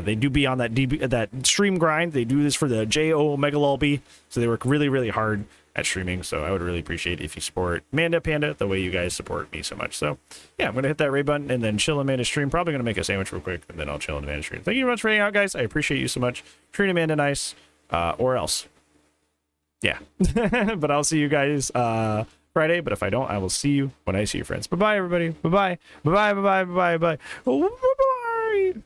They do be on that stream grind. They do this for the JO Megalolby, so they work really, really hard at streaming. So I would really appreciate if you support Manda Panda the way you guys support me so much. So yeah, I'm gonna hit that raid button and then chill in Amanda's stream. Probably gonna make a sandwich real quick, and then I'll chill in Amanda's stream. Thank you very much for hanging out, guys. I appreciate you so much. Treat Amanda nice, or else. Yeah. But I'll see you guys Friday. But if I don't, I will see you when I see you, friends. Bye bye, everybody. Bye bye. Bye bye. Bye bye. Bye bye. Bye bye.